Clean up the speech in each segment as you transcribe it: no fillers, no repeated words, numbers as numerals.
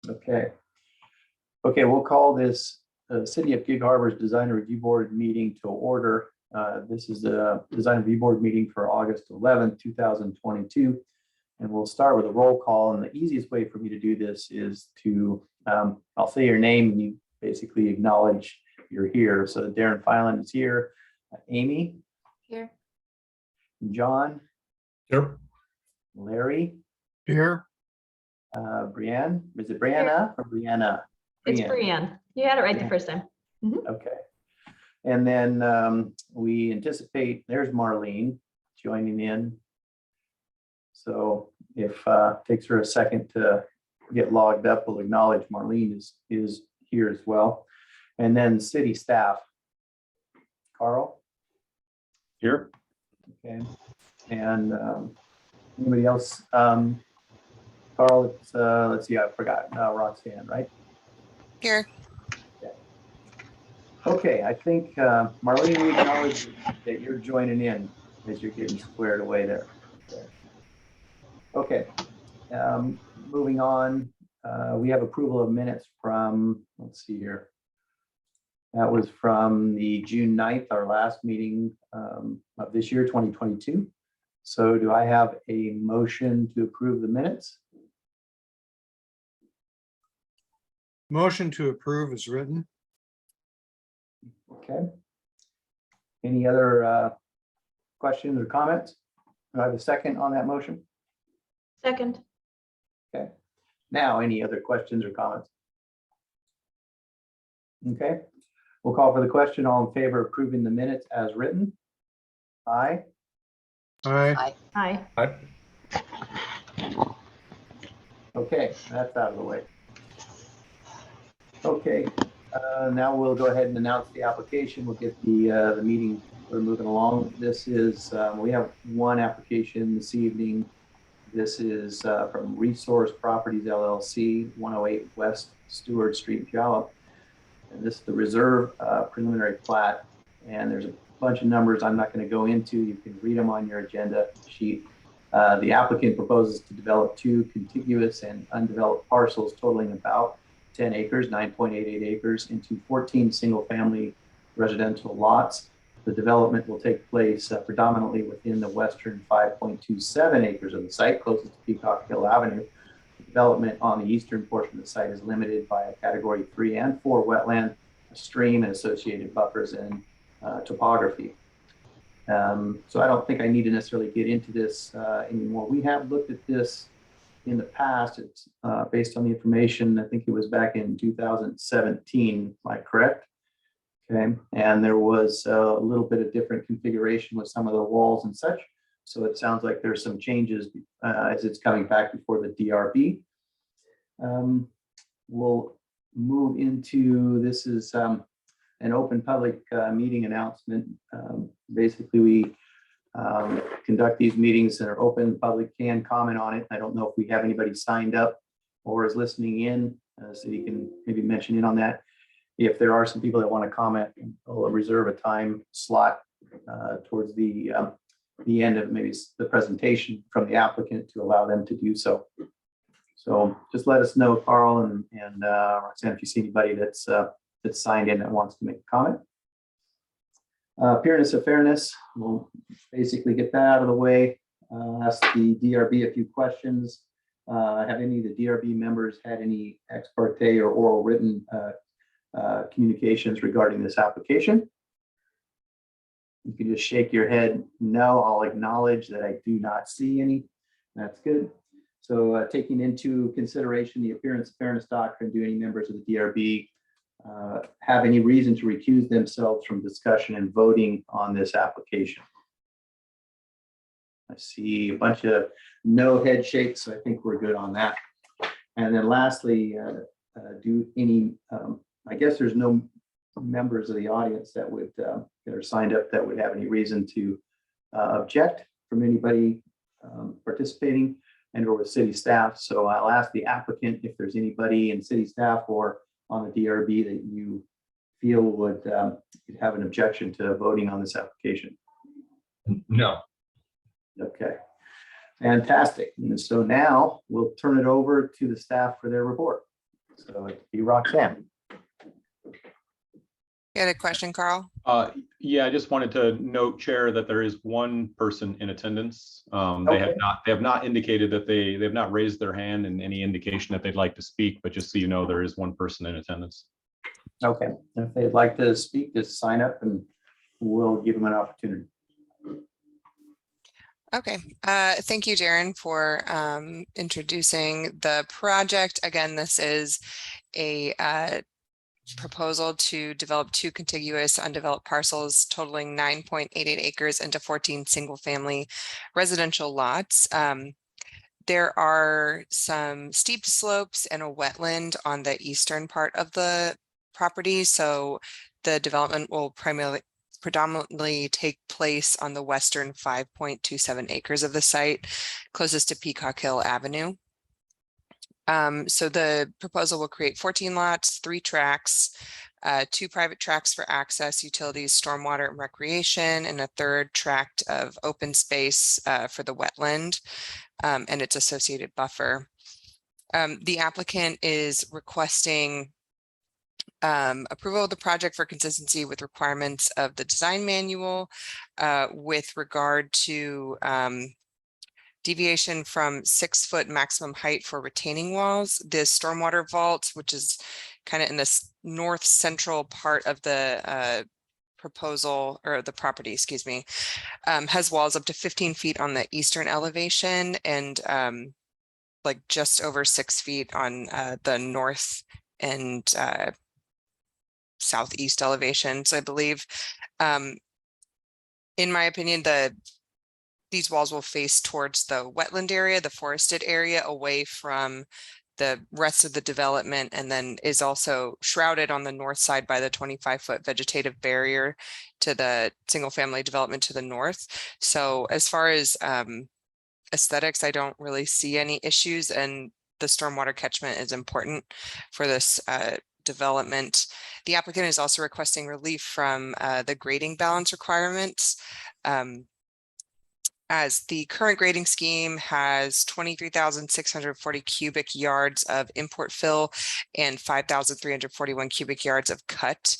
Okay. Okay, we'll call this City of Gig Harbor's Design Review Board meeting to order. This is the Design Review Board meeting for August 11th, 2022. And we'll start with a roll call. And the easiest way for me to do this is to, I'll say your name and you basically acknowledge you're here. So Darren Filan is here. Amy? Here. John? Here. Larry? Here. Brianne? Is it Brianna or Brianna? It's Brianne. You had it right the first time. Okay. And then we anticipate, there's Marlene joining in. So if it takes her a second to get logged up, we'll acknowledge Marlene is here as well. And then city staff. Carl? Here. Okay. And anybody else? Carl, it's, let's see, I forgot. Roxanne, right? Here. Okay, I think Marlene, we acknowledge that you're joining in as you're getting squared away there. Okay, moving on, we have approval of minutes from, let's see here. That was from the June 9th, our last meeting of this year, 2022. So do I have a motion to approve the minutes? Motion to approve is written. Okay. Any other questions or comments? Do I have a second on that motion? Second. Okay. Now, any other questions or comments? Okay. We'll call for the question. All in favor of approving the minutes as written? Aye. Aye. Aye. Aye. Okay, that's out of the way. Okay, now we'll go ahead and announce the application. We'll get the meeting, we're moving along. This is, we have one application this evening. This is from Resource Properties LLC, 108 West Stewart Street, Jalop. And this is the reserve preliminary plat. And there's a bunch of numbers I'm not going to go into. You can read them on your agenda sheet. The applicant proposes to develop 2 contiguous and undeveloped parcels totaling about 10 acres, 9.88 acres into 14 single-family residential lots. The development will take place predominantly within the western 5.27 acres of the site, closest to Peacock Hill Avenue. The development on the eastern portion of the site is limited by a Category 3 and 4 wetland, a stream, and associated buffers and topography. So I don't think I need to necessarily get into this anymore. We have looked at this in the past. It's based on the information, I think it was back in 2017, am I correct? Okay, and there was a little bit of different configuration with some of the walls and such. So it sounds like there's some changes as it's coming back before the DRB. We'll move into, this is an open public meeting announcement. Basically, we conduct these meetings that are open, the public can comment on it. I don't know if we have anybody signed up or is listening in, so you can maybe mention in on that. If there are some people that want to comment, I'll reserve a time slot towards the end of maybe the presentation from the applicant to allow them to do so. So just let us know, Carl and Roxanne, if you see anybody that's signed in that wants to make a comment. Appearance of fairness, we'll basically get that out of the way. Ask the DRB a few questions. Have any of the DRB members had any ex parte or oral written communications regarding this application? You can just shake your head no. I'll acknowledge that I do not see any. That's good. So taking into consideration the appearance of fairness doctrine, do any members of the DRB have any reason to recuse themselves from discussion and voting on this application? I see a bunch of no head shakes, so I think we're good on that. And then lastly, do any, I guess there's no members of the audience that would that are signed up that would have any reason to object from anybody participating and or with city staff. So I'll ask the applicant if there's anybody in city staff or on the DRB that you feel would have an objection to voting on this application. No. Okay, fantastic. And so now we'll turn it over to the staff for their report. So it'd be Roxanne. You had a question, Carl? Yeah, I just wanted to note, Chair, that there is one person in attendance. They Okay. have not indicated that they've not raised their hand and any indication that they'd like to speak, but just so you know, there is one person in attendance. Okay, if they'd like to speak, just sign up and we'll give them an opportunity. Okay, thank you, Darren, for introducing the project. Again, this is a proposal to develop 2 contiguous undeveloped parcels totaling 9.88 acres into 14 single-family residential lots. There are some steep slopes and a wetland on the eastern part of the property, so the development will predominantly take place on the western 5.27 acres of the site, closest to Peacock Hill Avenue. So the proposal will create 14 lots, 3 tracks, 2 private tracks for access, utilities, stormwater, and recreation, and a 3rd tract of open space for the wetland and its associated buffer. The applicant is requesting approval of the project for consistency with requirements of the design manual with regard to deviation from 6-foot maximum height for retaining walls. The stormwater vault, which is kind of in this north central part of the proposal or the property, excuse me, has walls up to 15 feet on the eastern elevation and like just over 6 feet on the north and southeast elevation. So I believe, in my opinion, these walls will face towards the wetland area, the forested area, away from the rest of the development, and then is also shrouded on the north side by the 25-foot vegetative barrier to the single family development to the north. So as far as aesthetics, I don't really see any issues, and the stormwater catchment is important for this development. The applicant is also requesting relief from the grading balance requirements. As the current grading scheme has 23,640 cubic yards of import fill and 5,341 cubic yards of cut,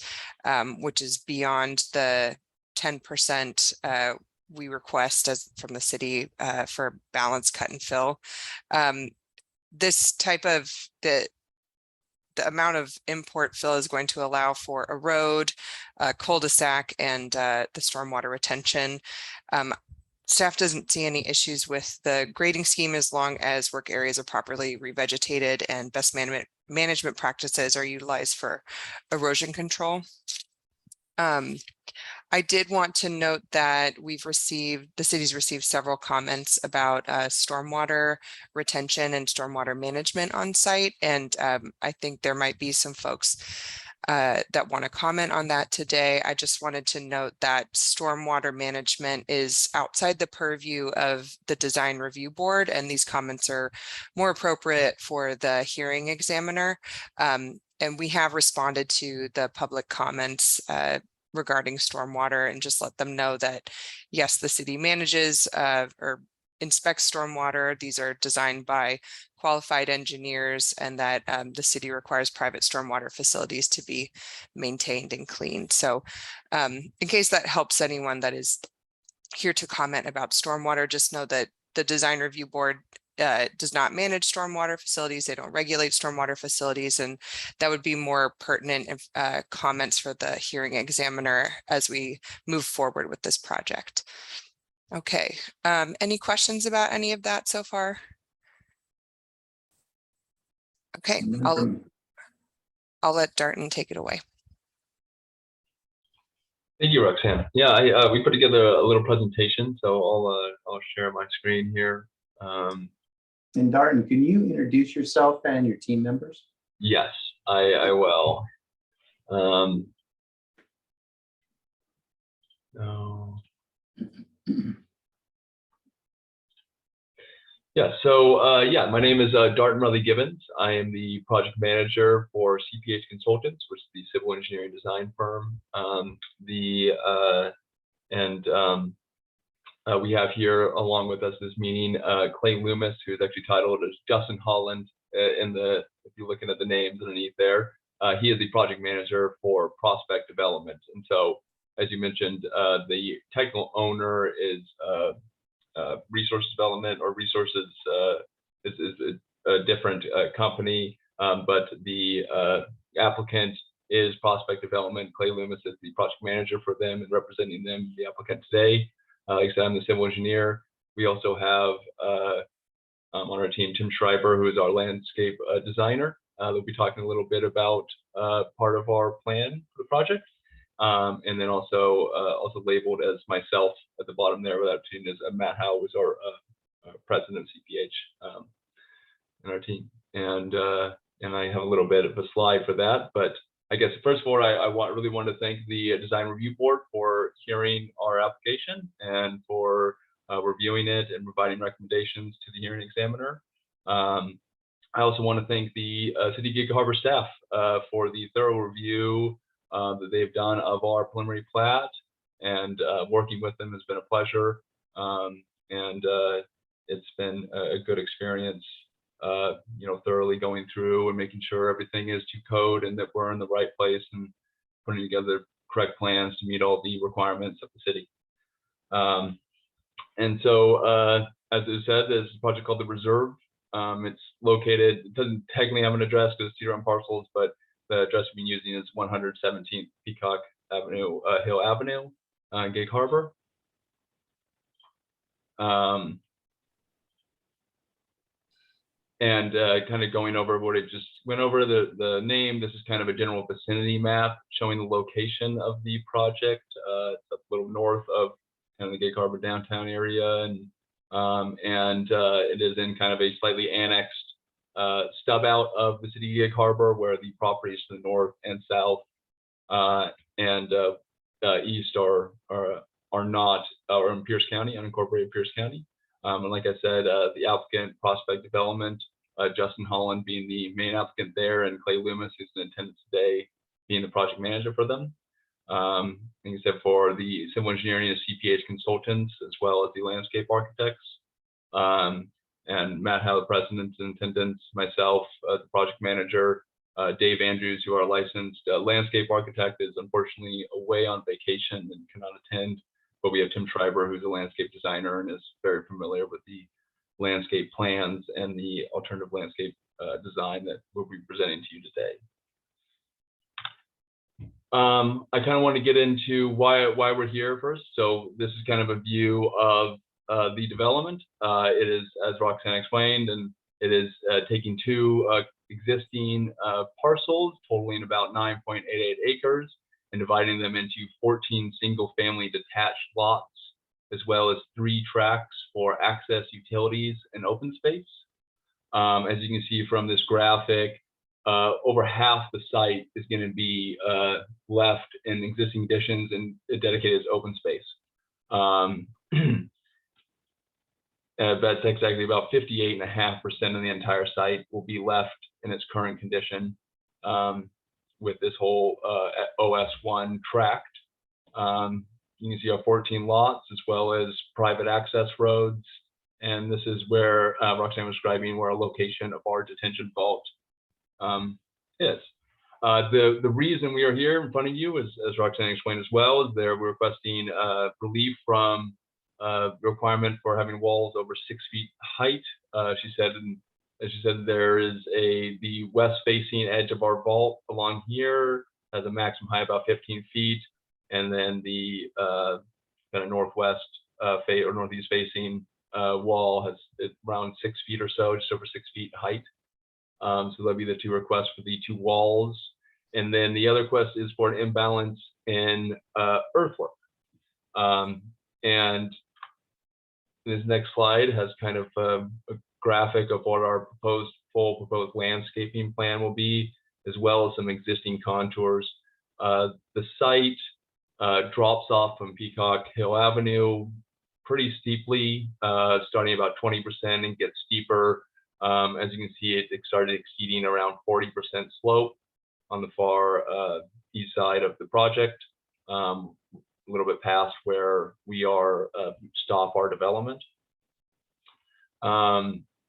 which is beyond the 10% we request as from the city for balanced cut and fill. This type of the amount of import fill is going to allow for a road, cul-de-sac, and the stormwater retention. Staff doesn't see any issues with the grading scheme as long as work areas are properly revegetated and best management practices are utilized for erosion control. I did want to note that the city's received several comments about stormwater retention and stormwater management on site. And I think there might be some folks that want to comment on that today. I just wanted to note that stormwater management is outside the purview of the design review board, and these comments are more appropriate for the hearing examiner. And we have responded to the public comments regarding stormwater and just let them know that, yes, the city manages or inspects stormwater. These are designed by qualified engineers, and that the city requires private stormwater facilities to be maintained and cleaned. So in case that helps anyone that is here to comment about stormwater, just know that the design review board does not manage stormwater facilities. They don't regulate stormwater facilities, and that would be more pertinent comments for the hearing examiner as we move forward with this project. Okay, any questions about any of that so far? Okay, I'll let Darton take it away. Thank you, Roxanne. Yeah, we put together a little presentation, so I'll share my screen here. And Darton, can you introduce yourself and your team members? Yes, I will. Yeah, my name is Darton Rutherly-Gibbons. I am the project manager for CPH Consultants, which is the civil engineering design firm. We have here along with us this meeting Clay Loomis, who's actually titled as Justin Holland, if you're looking at the names underneath there, he is the project manager for prospect development. And so, as you mentioned, the technical owner is resource development, or resources is a different company, but the applicant is prospect development. Clay Loomis is the project manager for them and representing them, the applicant today. Like I said, I'm the civil engineer. We also have on our team Tim Schreiber, who is our landscape designer. They'll be talking a little bit about part of our plan for the project. And then also labeled as myself at the bottom there without team is Matt Howe, who's our president of CPH in our team. And I have a little bit of a slide for that. But I guess first of all, I really want to thank the design review board for hearing our application and for reviewing it and providing recommendations to the hearing examiner. I also want to thank the City of Gig Harbor staff for the thorough review that they've done of our preliminary plat, and working with them has been a pleasure. And it's been a good experience, thoroughly going through and making sure everything is to code and that we're in the right place and putting together correct plans to meet all the requirements of the city. And so, as it said, there's a project called the Reserve. It's located, it doesn't technically have an address because it's 2 different parcels, but the address we've been using is 117th Peacock Avenue, Hill Avenue, Gig Harbor. And kind of going over what I just went over, the name, this is kind of a general vicinity map showing the location of the project. It's a little north of kind of the Gig Harbor downtown area, and it is in kind of a slightly annexed stub out of the city of Gig Harbor, where the properties to the north and south and east are not, or in Pierce County, unincorporated Pierce County. And like I said, the applicant, Prospect Development, Justin Holland being the main applicant there, and Clay Loomis, who's in attendance today, being the project manager for them. Like I said, for the civil engineering is CPH consultants, as well as the landscape architects. And Matt Howe, the president, in attendance, myself, the project manager, Dave Andrews, who are licensed landscape architect, is unfortunately away on vacation and cannot attend. But we have Tim Schreiber, who's a landscape designer and is very familiar with the landscape plans and the alternative landscape design that we'll be presenting to you today. I kind of want to get into why we're here first. So this is kind of a view of the development. It is, as Roxanne explained, and it is taking 2 existing parcels totaling about 9.88 acres and dividing them into 14 single-family detached lots, as well as 3 tracks for access, utilities, and open space. As you can see from this graphic, over half the site is going to be left in existing conditions and dedicated as open space. That's exactly about 58.5% of the entire site will be left in its current condition with this whole OS1 tract. You can see our 14 lots, as well as private access roads. And this is where Roxanne was describing where a location of our detention vault is. The reason we are here in front of you, is, as Roxanne explained as well, is we're requesting relief from the requirement for having walls over 6 feet height. She said there is the west facing edge of our vault along here has a maximum height about 15 feet, and then the kind of northwest or northeast facing wall has around 6 feet or so, just over 6 feet height. So that'll be the 2 requests for the 2 walls. And then the other request is for an imbalance in earthwork. And this next slide has kind of a graphic of what our full proposed landscaping plan will be, as well as some existing contours. The site drops off from Peacock Hill Avenue pretty steeply, starting about 20% and gets steeper. As you can see, it started exceeding around 40% slope on the far east side of the project, a little bit past where we are stop our development.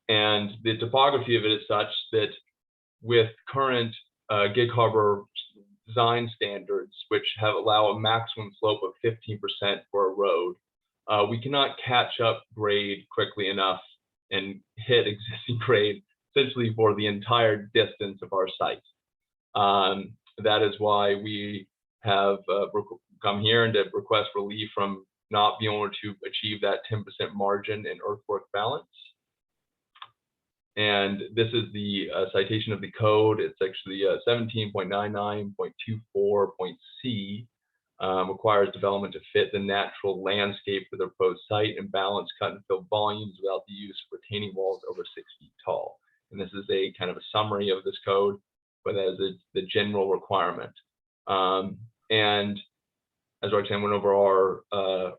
And the topography of it is such that with current Gig Harbor design standards, which allow a maximum slope of 15% for a road, we cannot catch up grade quickly enough and hit existing grade essentially for the entire distance of our site. That is why we have come here and to request relief from not being able to achieve that 10% margin in earthwork balance. And this is the citation of the code. It's actually 17.99.24.c. Requires development to fit the natural landscape for the proposed site and balance cut and fill volumes without the use of retaining walls over 6 feet tall. And this is a kind of a summary of this code, but as the general requirement. And as Roxanne went over our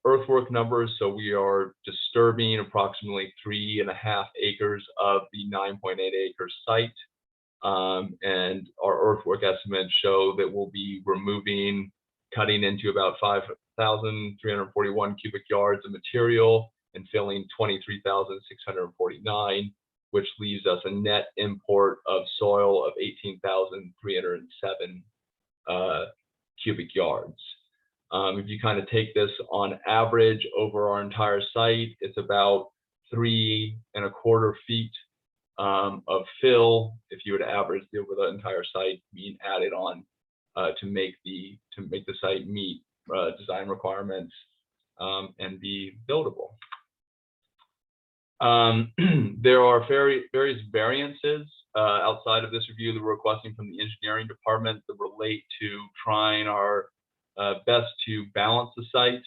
earthwork numbers, so we are disturbing approximately 3.5 acres of the 9.8 acre site. And our earthwork estimates show that we'll be removing, cutting into about 5,341 cubic yards of material and filling 23,649, which leaves us a net import of soil of 18,307 cubic yards. If you kind of take this on average over our entire site, it's about 3.25 feet of fill if you were to average over the entire site being added on to make the site meet design requirements and be buildable. There are various variances outside of this review that we're requesting from the engineering department that relate to trying our best to balance the site.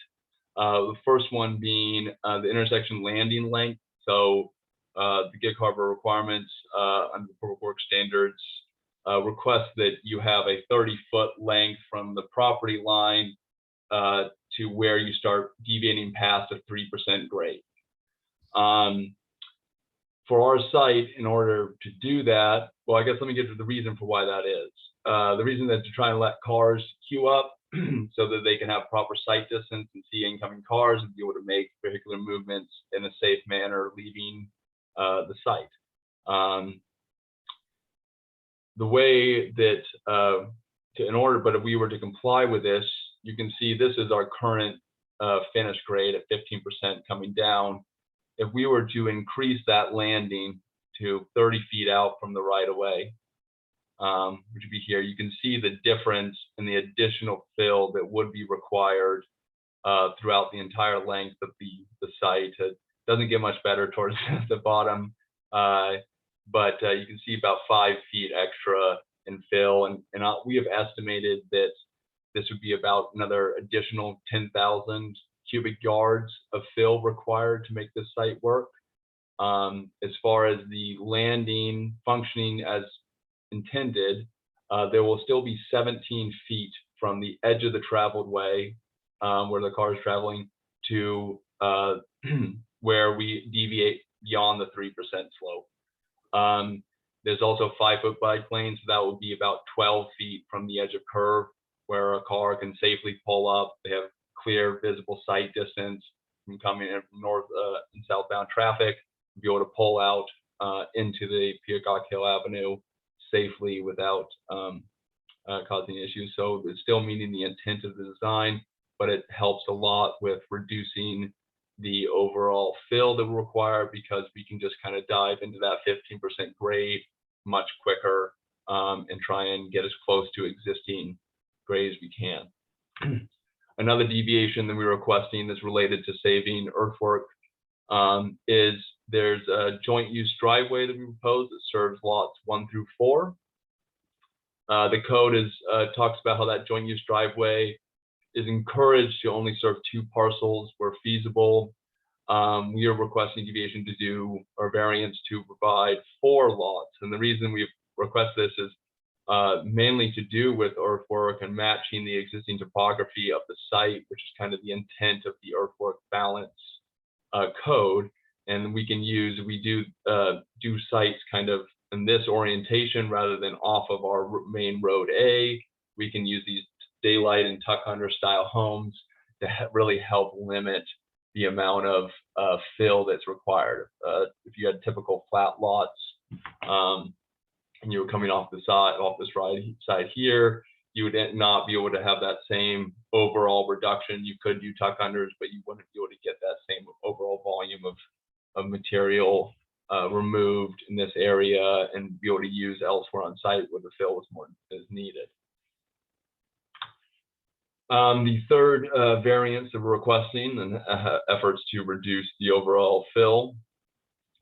The first one being the intersection landing length. So the Gig Harbor requirements under the public works standards request that you have a 30-foot length from the property line to where you start deviating past a 3% grade. For our site, in order to do that, well, I guess let me get to the reason for why that is. The reason is to try and let cars queue up so that they can have proper sight distance and see incoming cars and be able to make vehicular movements in a safe manner leaving the site. The way that, in order, but if we were to comply with this, you can see this is our current finished grade at 15% coming down. If we were to increase that landing to 30 feet out from the right of way, which would be here, you can see the difference in the additional fill that would be required throughout the entire length of the site. It doesn't get much better towards the bottom, but you can see about 5 feet extra in fill. And we have estimated that this would be about another additional 10,000 cubic yards of fill required to make this site work. As far as the landing functioning as intended, there will still be 17 feet from the edge of the traveled way where the car is traveling to where we deviate beyond the 3% slope. There's also 5-foot bike lanes, so that would be about 12 feet from the edge of curve where a car can safely pull up. They have clear visible sight distance from coming in from north and southbound traffic, be able to pull out into the Peacock Hill Avenue safely without causing issues. So it's still meeting the intent of the design, but it helps a lot with reducing the overall fill that we require because we can just kind of dive into that 15% grade much quicker and try and get as close to existing grade as we can. Another deviation that we're requesting that's related to saving earthwork is there's a joint use driveway that we propose that serves lots 1 through 4. The code talks about how that joint use driveway is encouraged to only serve 2 parcels where feasible. We are requesting deviation to do or variance to provide 4 lots. And the reason we request this is mainly to do with earthwork and matching the existing topography of the site, which is kind of the intent of the earthwork balance code. And we can use, we do sites kind of in this orientation rather than off of our main road A. We can use these daylight and tuck under style homes to really help limit the amount of fill that's required. If you had typical flat lots, and you were coming off this side here, you would not be able to have that same overall reduction. You could do tuck unders, but you wouldn't be able to get that same overall volume of material removed in this area and be able to use elsewhere on site where the fill is needed. The third variance that we're requesting and efforts to reduce the overall fill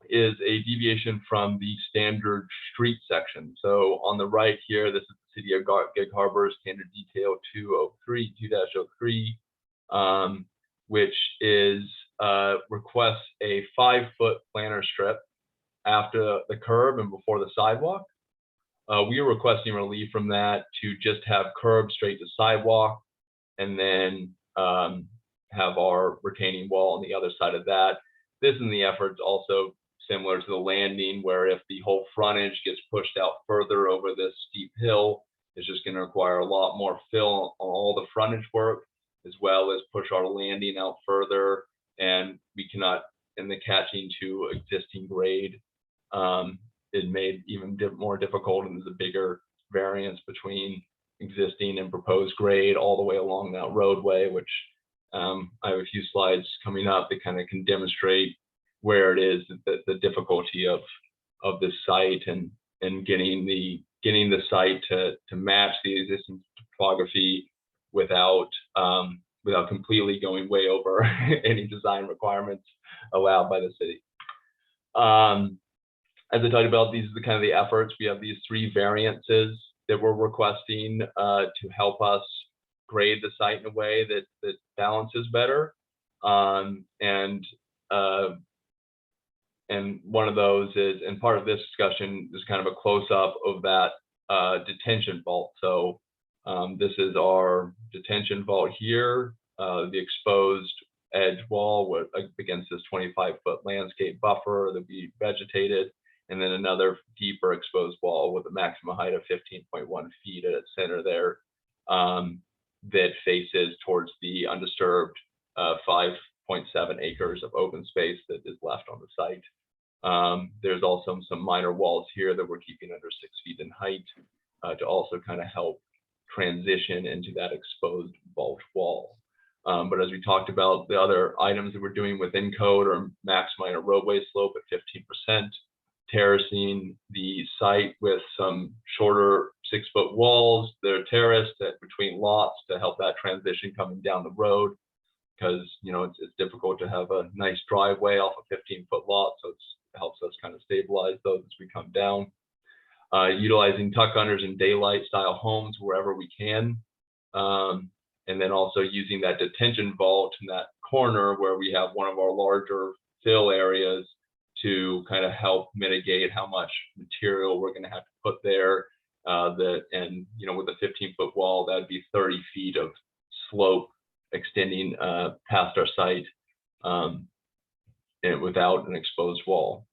is a deviation from the standard street section. So on the right here, this is the City of Gig Harbor Standard Detail 203, which is requests a 5-foot planter strip after the curb and before the sidewalk. We are requesting relief from that to just have curb straight to sidewalk, and then have our retaining wall on the other side of that. This in the efforts also similar to the landing, where if the whole frontage gets pushed out further over this steep hill, it's just going to require a lot more fill on all the frontage work, as well as push our landing out further, and we cannot, in the catching to existing grade, it made even more difficult, and there's a bigger variance between existing and proposed grade all the way along that roadway, which I have a few slides coming up that kind of can demonstrate where it is, the difficulty of this site and getting the site to match the existing topography without completely going way over any design requirements allowed by the city. As I talked about, these are the kind of the efforts. We have these 3 variances that we're requesting to help us grade the site in a way that balances better. And one of those is, and part of this discussion is kind of a close-up of that detention vault. So this is our detention vault here, the exposed edge wall against this 25-foot landscape buffer that we vegetated, and then another deeper exposed wall with a maximum height of 15.1 feet at its center there, that faces towards the undisturbed 5.7 acres of open space that is left on the site. There's also some minor walls here that we're keeping under 6 feet in height to also kind of help transition into that exposed vault wall. But as we talked about, the other items that we're doing within code are maximizing a roadway slope at 15%, terracing the site with some shorter 6-foot walls that are terraced between lots to help that transition coming down the road, because it's difficult to have a nice driveway off a 15-foot lot, so it helps us kind of stabilize those as we come down. Utilizing tuck unders and daylight style homes wherever we can, and then also using that detention vault in that corner where we have one of our larger fill areas to kind of help mitigate how much material we're going to have to put there. With a 15-foot wall, that'd be 30 feet of slope extending past our site, and without an exposed wall.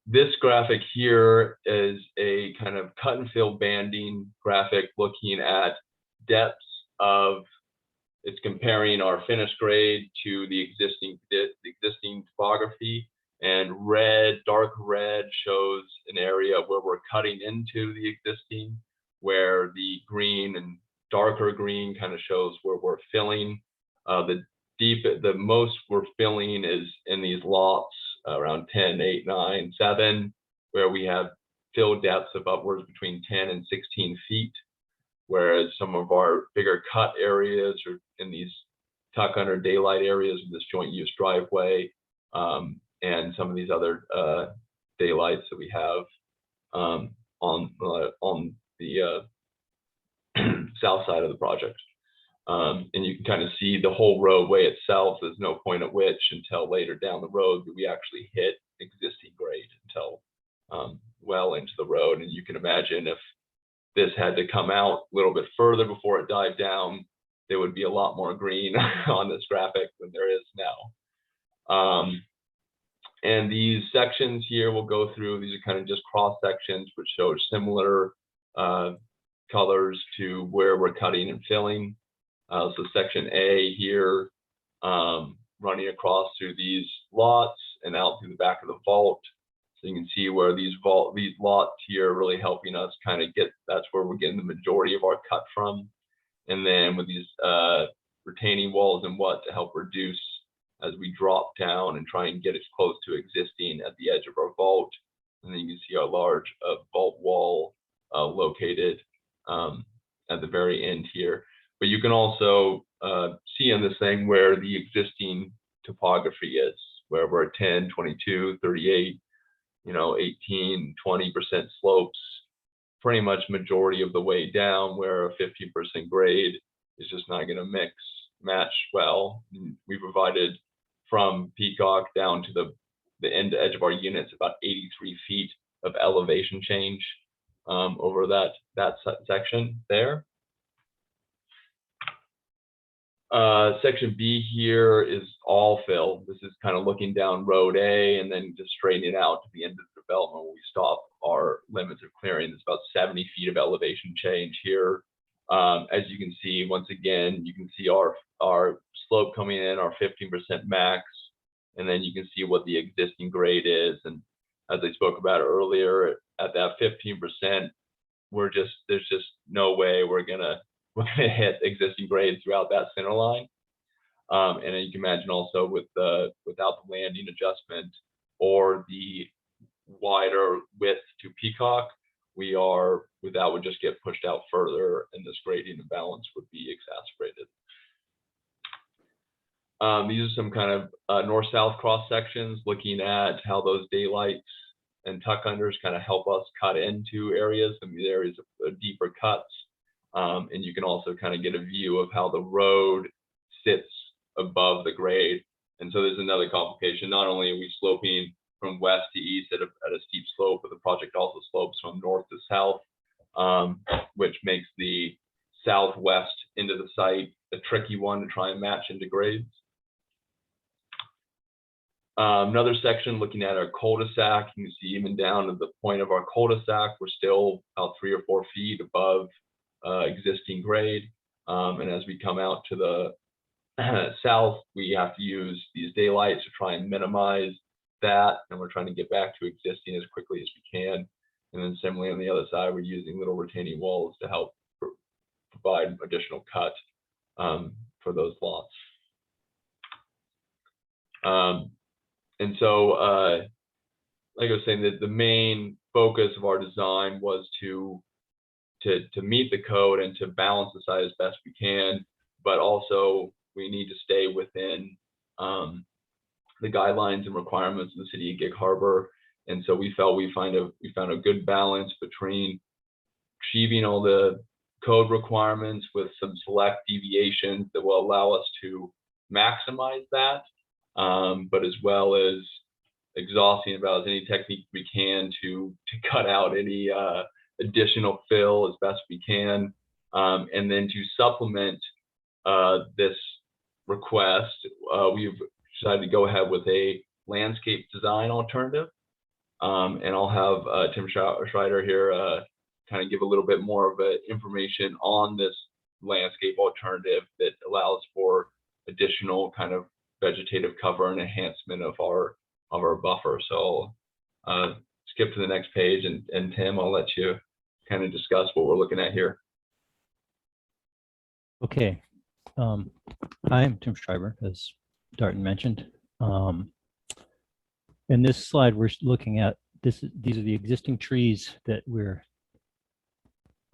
This graphic here is a kind of cut and fill banding graphic looking at depths of, it's comparing our finished grade to the existing topography, and dark red shows an area where we're cutting into the existing, where the green and darker green kind of shows where we're filling. The most we're filling is in these lots around 10, 8, 9, 7, where we have fill depths of upwards between 10 and 16 feet. Whereas some of our bigger cut areas are in these tuck under daylight areas with this joint use driveway, and some of these other daylights that we have on the south side of the project. And you can kind of see the whole roadway itself. There's no point at which until later down the road that we actually hit existing grade until well into the road. And you can imagine if this had to come out a little bit further before it died down, there would be a lot more green on this graphic than there is now. And these sections here we'll go through, these are kind of just cross sections which show similar colors to where we're cutting and filling. So section A here, running across through these lots and out through the back of the vault. So you can see where these lots here are really helping us kind of get, that's where we're getting the majority of our cut from. And then with these retaining walls and what to help reduce as we drop down and try and get as close to existing at the edge of our vault. And then you can see our large vault wall located at the very end here. But you can also see on this thing where the existing topography is, where we're at 10, 22, 38, 18, 20% slopes, pretty much majority of the way down, where a 15% grade is just not going to match well. We provided from Peacock down to the end edge of our units about 83 feet of elevation change over that section there. Section B here is all fill. This is kind of looking down road A and then just straightening it out to the end of the development when we stop our limits of clearing. It's about 70 feet of elevation change here. As you can see, once again, you can see our slope coming in, our 15% max, and then you can see what the existing grade is. And as I spoke about earlier, at that 15%, there's just no way we're gonna hit existing grades throughout that center line. And then you can imagine also without the landing adjustment or the wider width to Peacock, that would just get pushed out further, and this grading imbalance would be exacerbated. These are some kind of north-south cross sections looking at how those daylights and tuck unders kind of help us cut into areas, and the areas of deeper cuts. And you can also kind of get a view of how the road sits above the grade. And so there's another complication. Not only are we sloping from west to east at a steep slope, but the project also slopes from north to south, which makes the southwest end of the site a tricky one to try and match into grades. Another section looking at our cul-de-sac, you can see even down to the point of our cul-de-sac, we're still about 3 or 4 feet above existing grade. And as we come out to the south, we have to use these daylights to try and minimize that, and we're trying to get back to existing as quickly as we can. And then similarly on the other side, we're using little retaining walls to help provide additional cut for those lots. And so like I was saying, that the main focus of our design was to meet the code and to balance the site as best we can, but also we need to stay within the guidelines and requirements of the city of Gig Harbor. And so we felt we found a good balance between achieving all the code requirements with some select deviations that will allow us to maximize that, but as well as exhausting about any technique we can to cut out any additional fill as best we can, and then to supplement this request, we've decided to go ahead with a landscape design alternative, and I'll have Tim Schreider here kind of give a little bit more of information on this landscape alternative that allows for additional kind of vegetative cover and enhancement of our buffer. So skip to the next page, and Tim, I'll let you kind of discuss what we're looking at here. Okay. I'm Tim Schreiber, as Darton mentioned. In this slide, we're looking at these are the existing trees that we're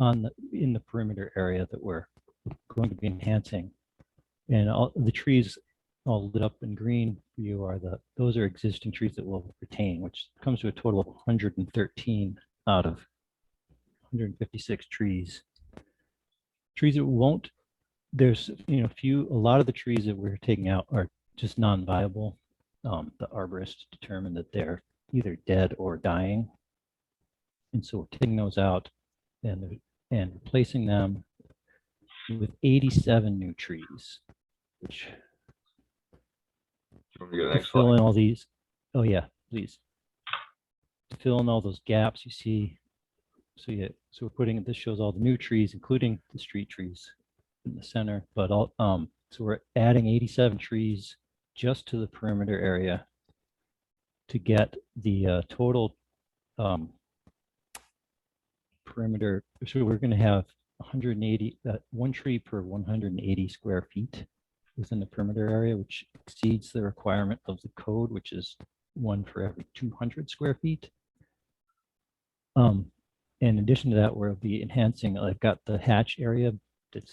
in the perimeter area that we're going to be enhancing, and all the trees all lit up in green for you those are existing trees that we'll retain, which comes to a total of 113 out of 156 trees. Trees that won't, there's a lot of the trees that we're taking out are just non-viable. The arborists determined that they're either dead or dying, and so we're taking those out and replacing them with 87 new trees, which to fill in all these. Oh yeah, please. To fill in all those gaps you see. So we're putting, this shows all the new trees, including the street trees, in the center, but all, so we're adding 87 trees just to the perimeter area to get the total perimeter. So we're going to have 180, one tree per 180 square feet within the perimeter area, which exceeds the requirement of the code, which is one for every 200 square feet. In addition to that, we'll be enhancing, I've got the hatch area that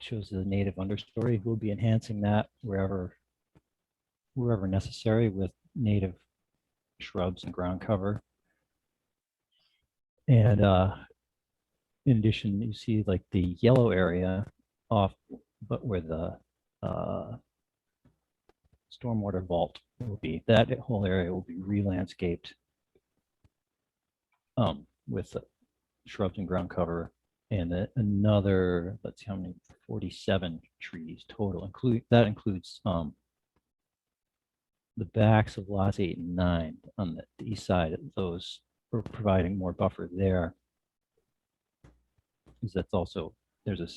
shows the native understory. We'll be enhancing that wherever necessary with native shrubs and ground cover. And in addition, you see like the yellow area off, but where the stormwater vault will be, that whole area will be re-landscaped with shrubs and ground cover, and another, let's see how many, 47 trees total. That includes the backs of lots 8 and 9 on the east side of those. We're providing more buffer there, because that's also, there's a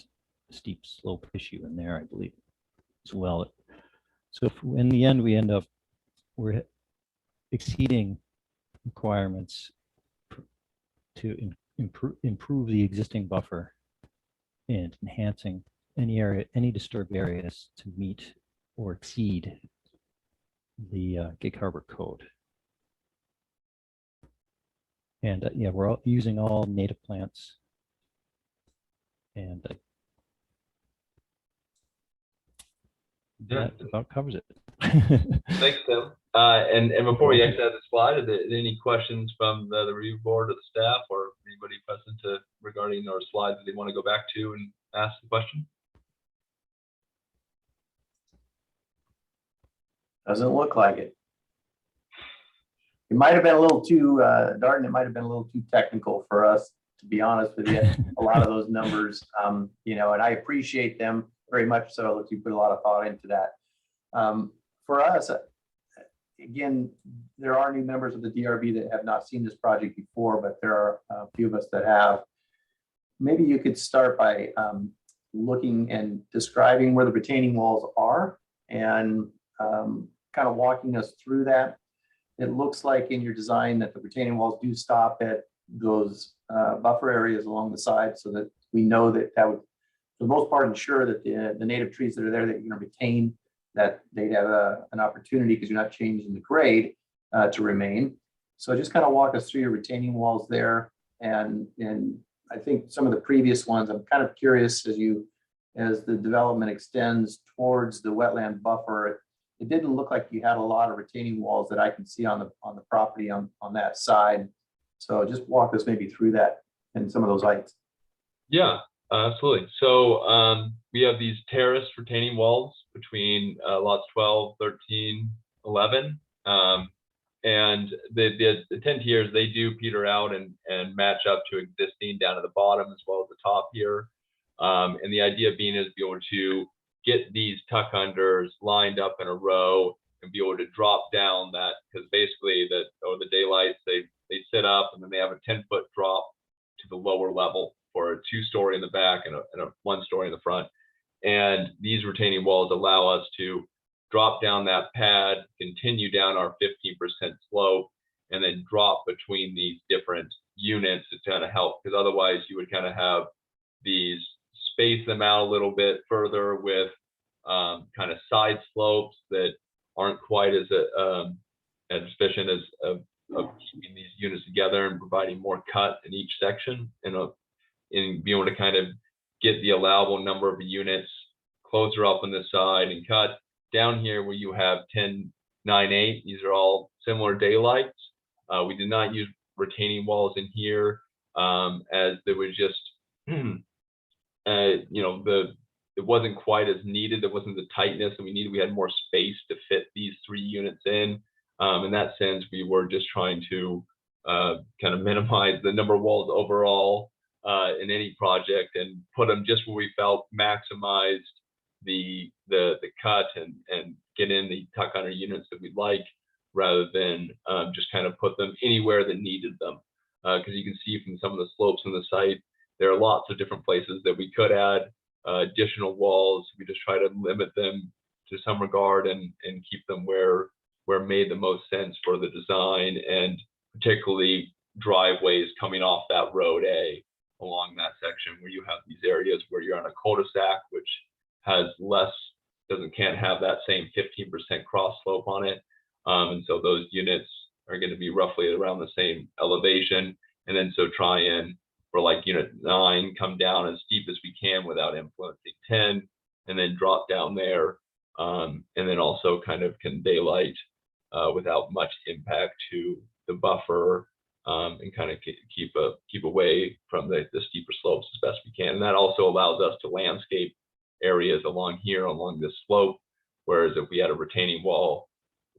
steep slope issue in there, I believe, as well. So if in the end we end up, we're exceeding requirements to improve the existing buffer and enhancing any disturbed areas to meet or exceed the Gig Harbor Code. And yeah, we're all using all native plants. And that about covers it. Thanks, Tim. And before we exit the slide, are there any questions from the review board or the staff or anybody present regarding our slides that they want to go back to and ask the question? Doesn't look like it. It might have been a little too, Darden, it might have been a little too technical for us, to be honest with you. A lot of those numbers, you know, and I appreciate them very much so that you put a lot of thought into that. For us, again, there are new members of the DRB that have not seen this project before, but there are a few of us that have. Maybe you could start by looking and describing where the retaining walls are and kind of walking us through that. It looks like in your design that the retaining walls do stop at those buffer areas along the side, so that we know that that would, for the most part, ensure that the native trees that are there that you're going to retain, that they'd have an opportunity, because you're not changing the grade to remain. So just kind of walk us through your retaining walls there. And I think some of the previous ones, I'm kind of curious as the development extends towards the wetland buffer, it didn't look like you had a lot of retaining walls that I can see on the property on that side. So just walk us maybe through that and some of those heights. Yeah, absolutely. So we have these terraced retaining walls between lots 12, 13, 11. And the 10 tiers, they do peter out and match up to existing down at the bottom as well as the top here. And the idea being is be able to get these tuck unders lined up in a row and be able to drop down that, because basically the daylights, they sit up and then they have a 10-foot drop to the lower level for a 2-story in the back and a 1-story in the front. And these retaining walls allow us to drop down that pad, continue down our 15% slope, and then drop between these different units to kind of help, because otherwise you would kind of have these space them out a little bit further with kind of side slopes that aren't quite as efficient as of keeping these units together and providing more cut in each section, and be able to kind of get the allowable number of units closer up on this side and cut. Down here where you have 10, 9, 8, these are all similar daylights. We did not use retaining walls in here as there was just you know, it wasn't quite as needed. There wasn't the tightness that we needed. We had more space to fit these 3 units in. In that sense, we were just trying to kind of minimize the number of walls overall in any project and put them just where we felt maximized the cut and get in the tuck under units that we'd like, rather than just kind of put them anywhere that needed them. Because you can see from some of the slopes on the site, there are lots of different places that we could add additional walls. We just try to limit them to some regard and keep them where made the most sense for the design, and particularly driveways coming off that road A along that section where you have these areas where you're on a cul-de-sac, which has less, can't have that same 15% cross slope on it. And so those units are going to be roughly around the same elevation. And then so try and, for like unit 9, come down as steep as we can without influencing 10, and then drop down there. And then also kind of can daylight without much impact to the buffer, and kind of keep away from the steeper slopes as best we can. And that also allows us to landscape areas along here, along this slope. Whereas if we had a retaining wall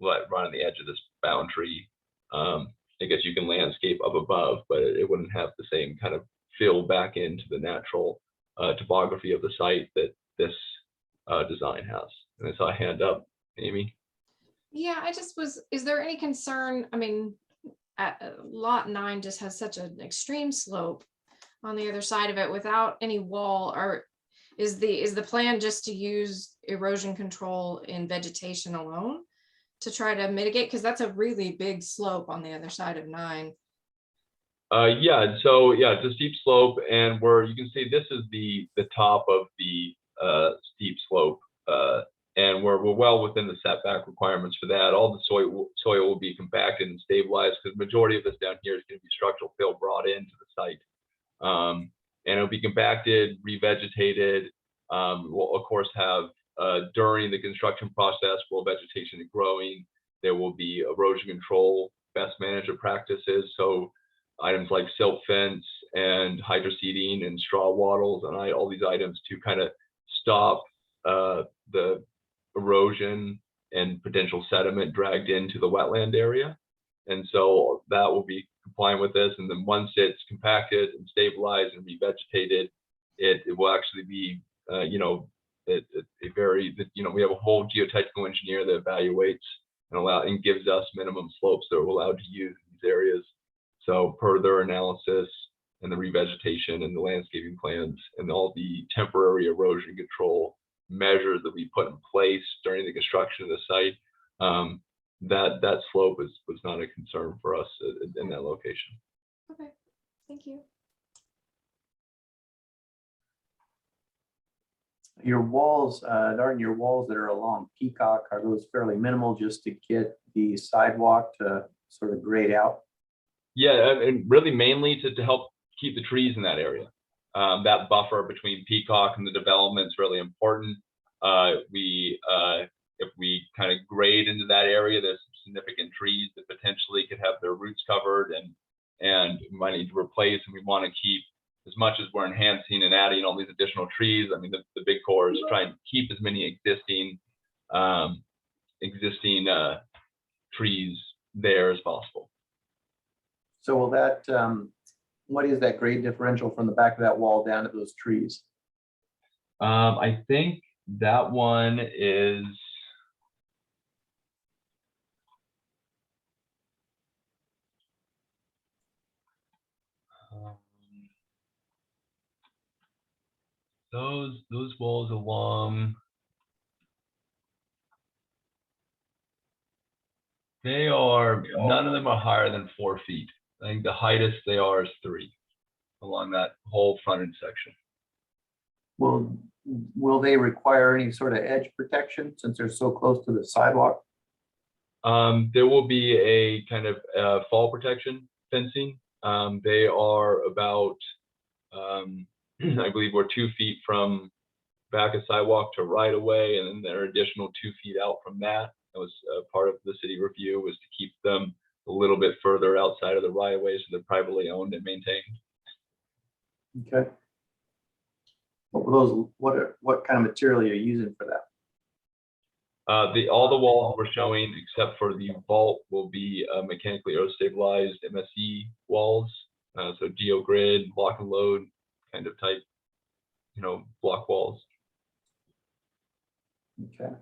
right on the edge of this boundary, I guess you can landscape up above, but it wouldn't have the same kind of fill back into the natural topography of the site that this design has. And I saw a hand up, Amy. Yeah, I just was, is there any concern? I mean, lot 9 just has such an extreme slope on the other side of it without any wall, or is the plan just to use erosion control in vegetation alone to try to mitigate? Because that's a really big slope on the other side of 9. Yeah, so yeah, it's a steep slope, and where you can see this is the top of the steep slope, and we're well within the setback requirements for that. All the soil will be compacted and stabilized, because the majority of this down here is going to be structural fill brought into the site, and it'll be compacted, revegetated. We'll of course have during the construction process, while vegetation is growing, there will be erosion control best manager practices. So items like silt fence and hydroseeding and straw wattles and all these items to kind of stop the erosion and potential sediment dragged into the wetland area. And so that will be compliant with this. And then once it's compacted and stabilized and revegetated, it will actually be, we have a whole geotechnical engineer that evaluates and gives us minimum slopes that we're allowed to use in these areas. So per their analysis and the revegetation and the landscaping plans and all the temporary erosion control measures that we put in place during the construction of the site, that slope was not a concern for us in that location. Okay, thank you. Your walls, Darden, your walls that are along Peacock, are those fairly minimal just to get the sidewalk to sort of grade out? Yeah, and really mainly to help keep the trees in that area. That buffer between Peacock and the development is really important. If we kind of grade into that area, there's some significant trees that potentially could have their roots covered and might need to replace, and we want to keep, as much as we're enhancing and adding all these additional trees, I mean, the big core is trying to keep as many existing trees there as possible. So will that, what is that grade differential from the back of that wall down to those trees? I think that one is, those walls along, none of them are higher than 4 feet. I think the highest they are is 3 along that whole frontage section. Will they require any sort of edge protection since they're so close to the sidewalk? There will be a kind of fall protection fencing. They are about, I believe we're 2 feet from back of sidewalk to right away, and then there are additional 2 feet out from that. That was part of the city review, was to keep them a little bit further outside of the right of way, so they're privately owned and maintained. Okay. What kind of material are you using for that? All the walls we're showing, except for the vault, will be mechanically aerostabilized MSE walls. So geogrid, block and load kind of type, block walls. Okay.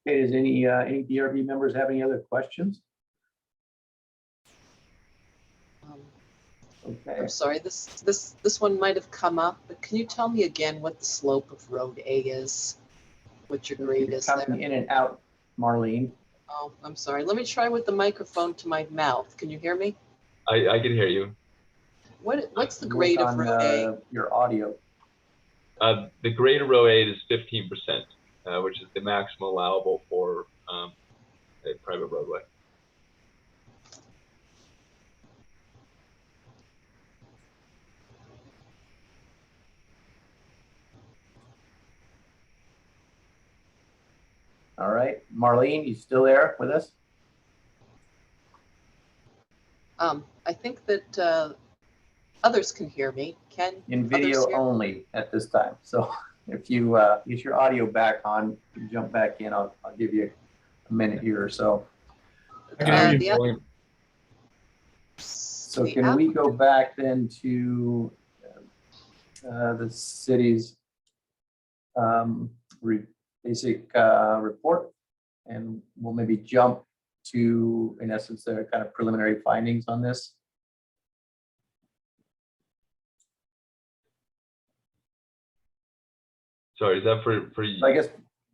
Okay, does any DRB members have any other questions? Okay, I'm sorry, this one might have come up, but can you tell me again what the slope of Road A is? What your grade you're is there? coming in and out, Marlene. Oh, I'm sorry. Let me try with the microphone to my mouth. Can you hear me? I can hear you. What's the Work grade of on, Road A? your audio. The grade of row 8 is 15%, which is the maximum allowable for a private roadway. All right, Marlene, you still there with us? I think that others can hear me. Can In others video hear? only at this time. So if you get your audio back on, you jump back in. I'll give you a minute here or so. I can hear you, the- Billy. So the can we go applicant- back then to the city's basic report? And we'll maybe jump to, in essence, their kind of preliminary findings on this. Sorry, is that for So I guess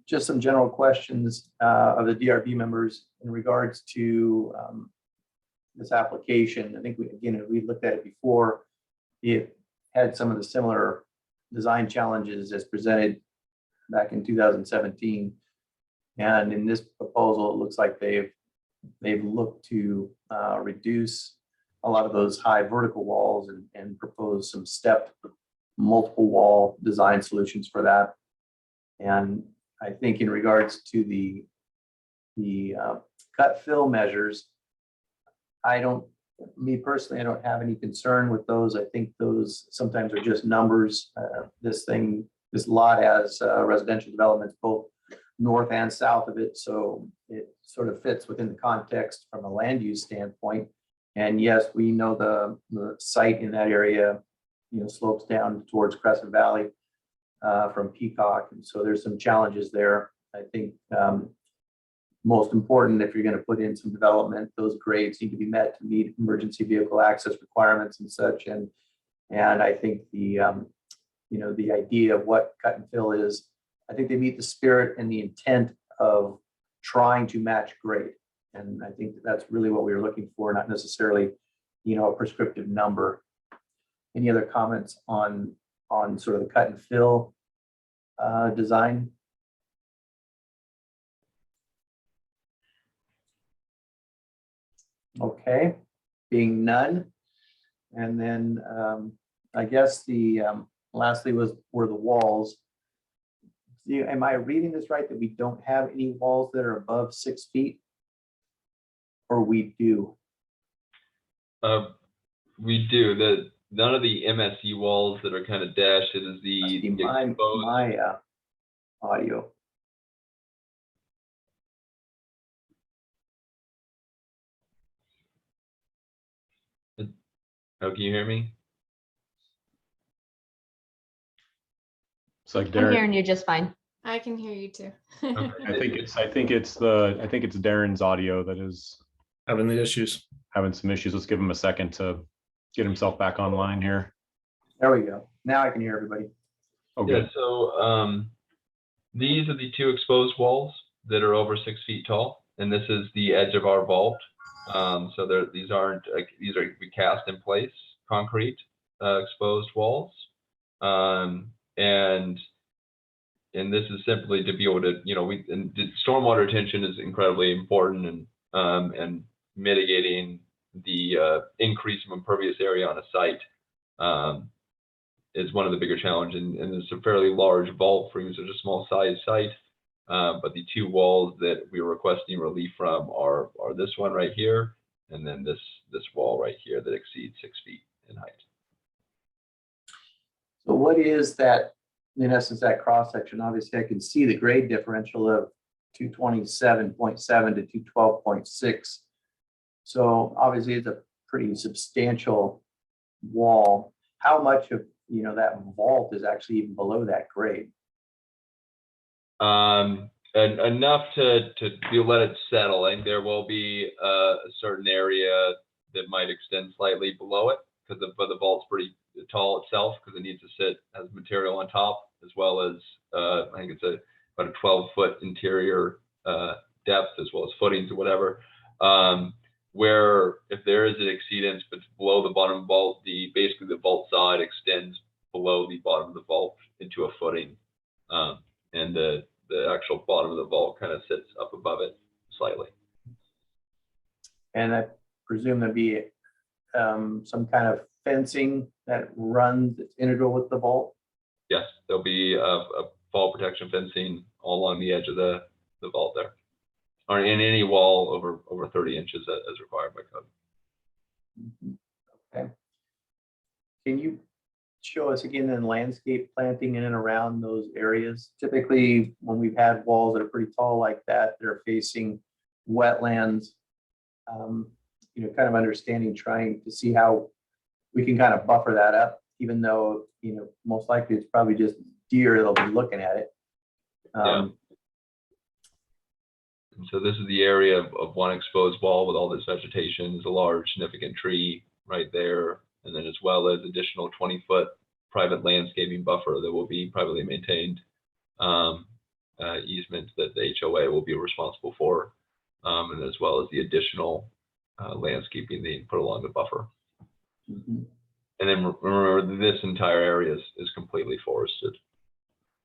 just some general questions of the DRB members in regards to this application. I think we looked at it before. It had some of the similar design challenges as presented back in 2017. And in this proposal, it looks like they've looked to reduce a lot of those high vertical walls and propose some stepped multiple wall design solutions for that. And I think in regards to the cut fill measures, me personally, I don't have any concern with those. I think those sometimes are just numbers. This lot has residential developments both north and south of it, so it sort of fits within the context from a land use standpoint. And yes, we know the site in that area, slopes down towards Crescent Valley from Peacock, and so there's some challenges there. I think most important, if you're going to put in some development, those grades need to be met to meet emergency vehicle access requirements and such. And I think the idea of what cut and fill is, I think they meet the spirit and the intent of trying to match grade. And I think that's really what we were looking for, not necessarily, a prescriptive number. Any other comments on sort of the cut and fill design? Okay, being none. And then I guess lastly were the walls. Am I reading this right, that we don't have any walls that are above 6 feet? Or we do? we do. None of the MSE walls that are kind of dashed, it is the exposed. My audio. Oh, can you hear me? It's like I'm Darren, hearing you just fine. I can hear you too. Okay. I think it's Darren's audio that is Having the issues. having some issues. Let's give him a second to get himself back online here. There we go. Now I can hear everybody. Oh, Yeah, good. so these are the two exposed walls that are over 6 feet tall, and this is the edge of our vault. So these are we cast in place concrete exposed walls, and this is simply to be able to, stormwater retention is incredibly important, and mitigating the increase of impervious area on a site is one of the bigger challenges. And it's a fairly large vault for such a small size site. But the two walls that we're requesting relief from are this one right here, and then this wall right here that exceeds 6 feet in height. So what is that, in essence, that cross section? Obviously, I can see the grade differential of 227.7 to 212.6. So obviously, it's a pretty substantial wall. How much of that vault is actually even below that grade? And enough to let it settle. And there will be a certain area that might extend slightly below it. because the vault's pretty tall itself because it needs to sit as material on top, as well as I think it's about a 12-foot interior depth, as well as footings or whatever. Where if there is an exceedance but below the bottom vault, basically the vault side extends below the bottom of the vault into a footing, and the actual bottom of the vault kind of sits up above it slightly. And I presume there'd be some kind of fencing that runs, that's integral with the vault? Yes, there'll be a fall protection fencing all along the edge of the vault there, or in any wall over 30 inches as required by code. Okay. Can you show us again in landscape planting in and around those areas? Typically, when we've had walls that are pretty tall like that, they're facing wetlands. You know, kind of understanding, trying to see how we can kind of buffer that up, even though, you know, most likely it's probably just deer that'll be looking at it. And so this is the area of one exposed wall with all this vegetation. There's a large significant tree right there, and then as well as additional 20-foot private landscaping buffer that will be privately maintained easement that the HOA will be responsible for, and as well as the additional landscaping they put along the buffer. Mhm. And then remember, this entire area is completely forested,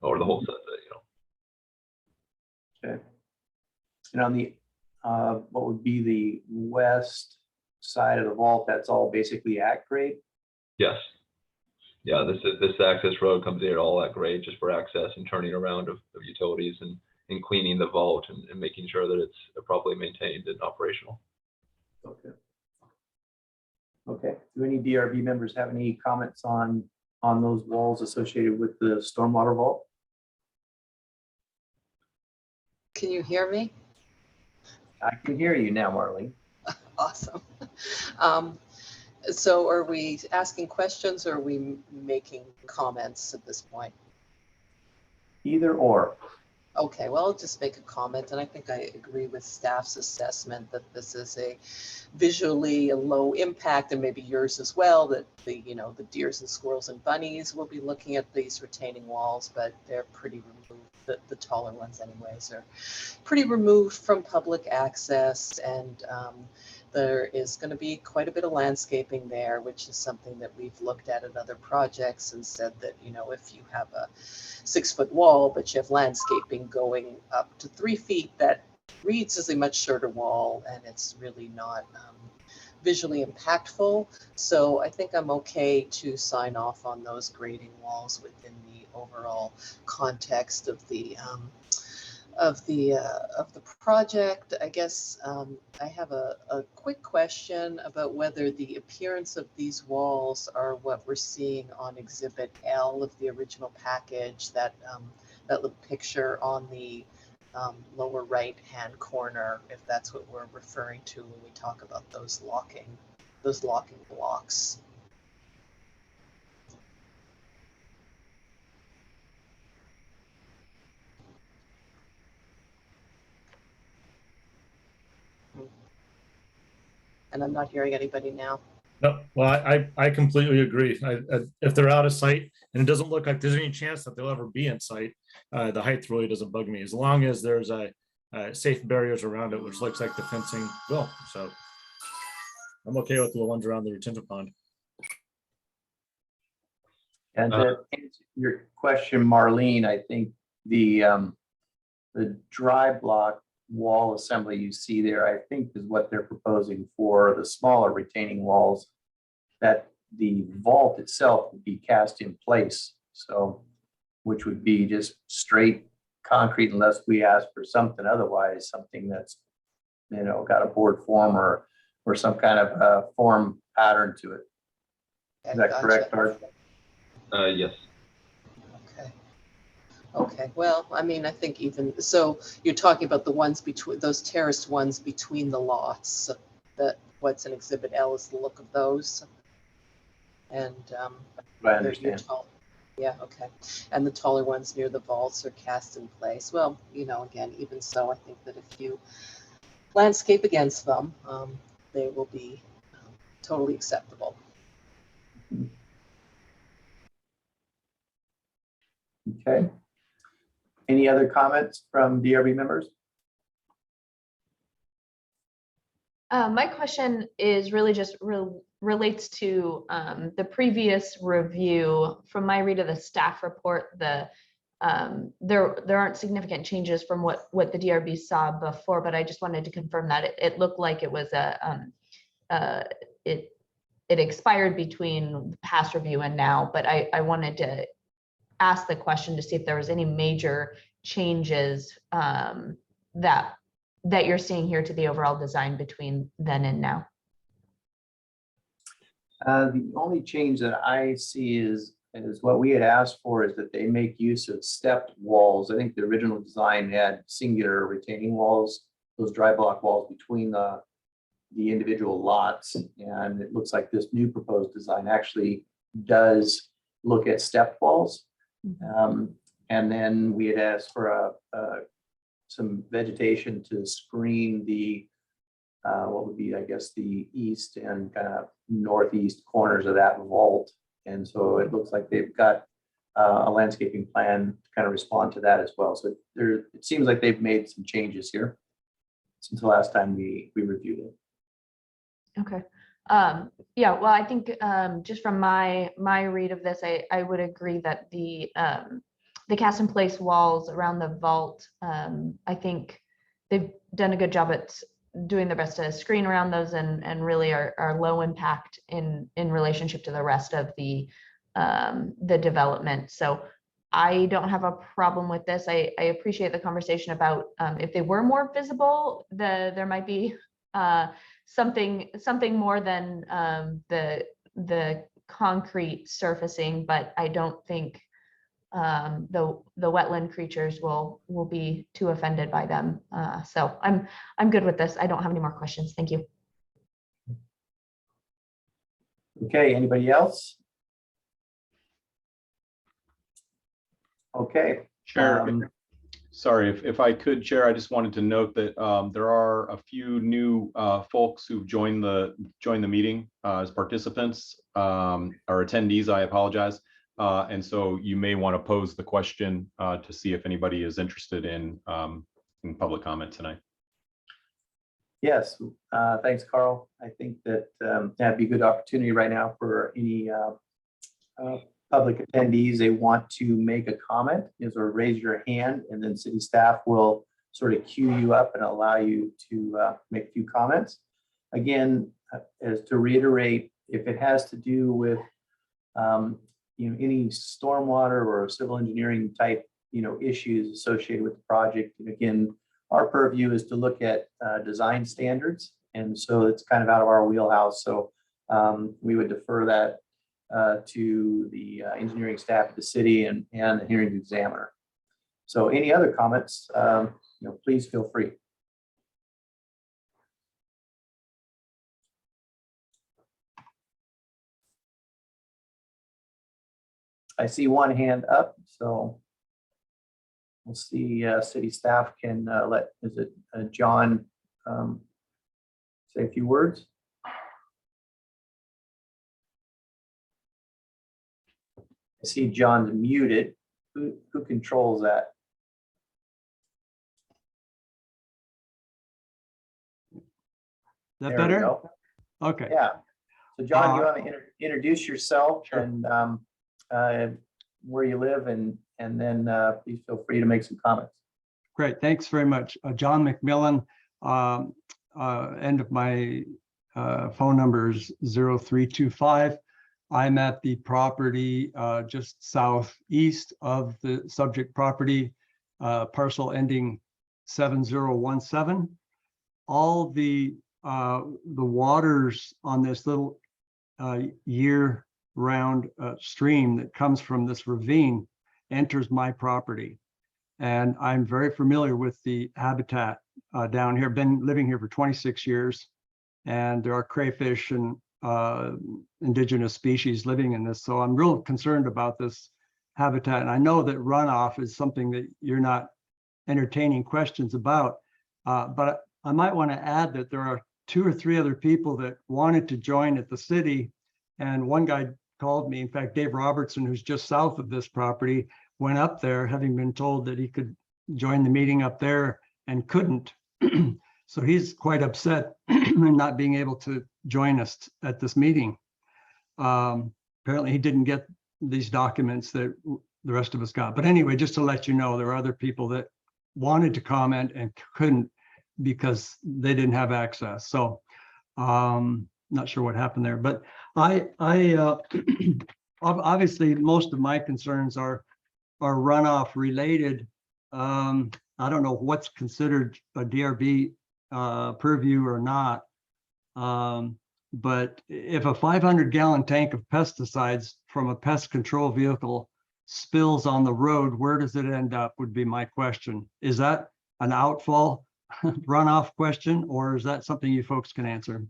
or the whole set, Okay. And on the, what would be the west side of the vault, that's all basically at grade? Yes. Yeah, this access road comes in all at grade just for access and turning around of utilities and cleaning the vault and making sure that it's properly maintained and operational. Okay. Okay. Do any DRB members have any comments on those walls associated with the stormwater vault? Can you hear me? I can hear you now, Marlene. Awesome. So are we asking questions or are we making comments at this point? Either or. Okay, well, I'll just make a comment, and I think I agree with staff's assessment that this is a visually a low impact, and maybe yours as well, that the deers and squirrels and bunnies will be looking at these retaining walls, but they're pretty removed. The taller ones anyways are pretty removed from public access, and there is going to be quite a bit of landscaping there, which is something that we've looked at in other projects and said that, if you have a 6-foot wall, but you have landscaping going up to 3 feet, that reads as a much shorter wall, and it's really not visually impactful. So I think I'm okay to sign off on those grading walls within the overall context of the project. I guess I have a quick question about whether the appearance of these walls are what we're seeing on Exhibit L of the original package, that little picture on the lower right-hand corner, if that's what we're referring to when we talk about those locking blocks. And I'm not hearing anybody now. No, well, I completely agree. If they're out of sight and it doesn't look like there's any chance that they'll ever be in sight, the height really doesn't bug me, as long as there's safe barriers around it, which looks like the fencing will. So I'm okay with the ones around the retention pond. And to answer your question, Marlene, I think the dry block wall assembly you see there, I think is what they're proposing for the smaller retaining walls, that the vault itself would be cast in place. So, which would be just straight concrete unless we ask for something otherwise, something that's, got a board form or some kind of form pattern to it. Is that correct, Art? Yes. Okay, well, I mean, I think even, so you're talking about the ones between, those terraced ones between the lots, that what's in Exhibit L is the look of those. And I understand. Yeah, okay. And the taller ones near the vaults are cast in place. Well, again, even so, I think that if you landscape against them, they will be totally acceptable. Okay. Any other comments from DRB members? My question is really just relates to the previous review. From my read of the staff report, there aren't significant changes from what the DRB saw before, but I just wanted to confirm that it looked like it was it expired between the past review and now, but I wanted to ask the question to see if there was any major changes that you're seeing here to the overall design between then and now. The only change that I see is what we had asked for, is that they make use of stepped walls. I think the original design had singular retaining walls, those dry block walls between the individual lots. And it looks like this new proposed design actually does look at stepped walls. And then we had asked for some vegetation to screen the what would be, I guess, the east and kind of northeast corners of that vault. And so it looks like they've got a landscaping plan to kind of respond to that as well. So it seems like they've made some changes here since the last time we reviewed it. Okay. Yeah, well, I think just from my read of this, I would agree that the cast in place walls around the vault, I think they've done a good job at doing their best to screen around those and really are low impact in relationship to the rest of the development. So I don't have a problem with this. I appreciate the conversation about if they were more visible, there might be something more than the concrete surfacing, but I don't think the wetland creatures will be too offended by them. So I'm good with this. I don't have any more questions. Thank you. Okay, anybody else? Okay. Chair, sorry, if I could, Chair, I just wanted to note that there are a few new folks who've joined the meeting as participants or attendees. I apologize. And so you may want to pose the question to see if anybody is interested in public comment tonight. Yes, thanks, Carl. I think that that'd be a good opportunity right now for any public attendees. They want to make a comment, is or raise your hand, and then city staff will sort of queue you up and allow you to make a few comments. Again, as to reiterate, if it has to do with any stormwater or civil engineering type issues associated with the project, and again, our purview is to look at design standards, and so it's kind of out of our wheelhouse. So we would defer that to the engineering staff of the city and the hearing examiner. So any other comments, please feel free. I see one hand up, so we'll see. City staff can is it John say a few words? I see John's muted. Who controls that? Is that There we better? go. Okay. Yeah. So John, you want to introduce yourself? Sure. And where you live, and then please feel free to make some comments. Great. Thanks very much. John McMillan. End of my phone number is 0325. I'm at the property just southeast of the subject property, parcel ending 7017. All the waters on this little year-round stream that comes from this ravine enters my property. And I'm very familiar with the habitat down here. Been living here for 26 years, and there are crayfish and indigenous species living in this. So I'm real concerned about this habitat. And I know that runoff is something that you're not entertaining questions about, but I might want to add that there are 2 or 3 other people that wanted to join at the city. And one guy called me. In fact, Dave Robertson, who's just south of this property, went up there having been told that he could join the meeting up there and couldn't. So he's quite upset in not being able to join us at this meeting. Apparently he didn't get these documents that the rest of us got. But anyway, just to let you know, there are other people that wanted to comment and couldn't because they didn't have access. So not sure what happened there, but I obviously most of my concerns are runoff related. I don't know what's considered a DRB purview or not. But if a 500-gallon tank of pesticides from a pest control vehicle spills on the road, where does it end up would be my question. Is that an outfall runoff question, or is that something you folks can answer?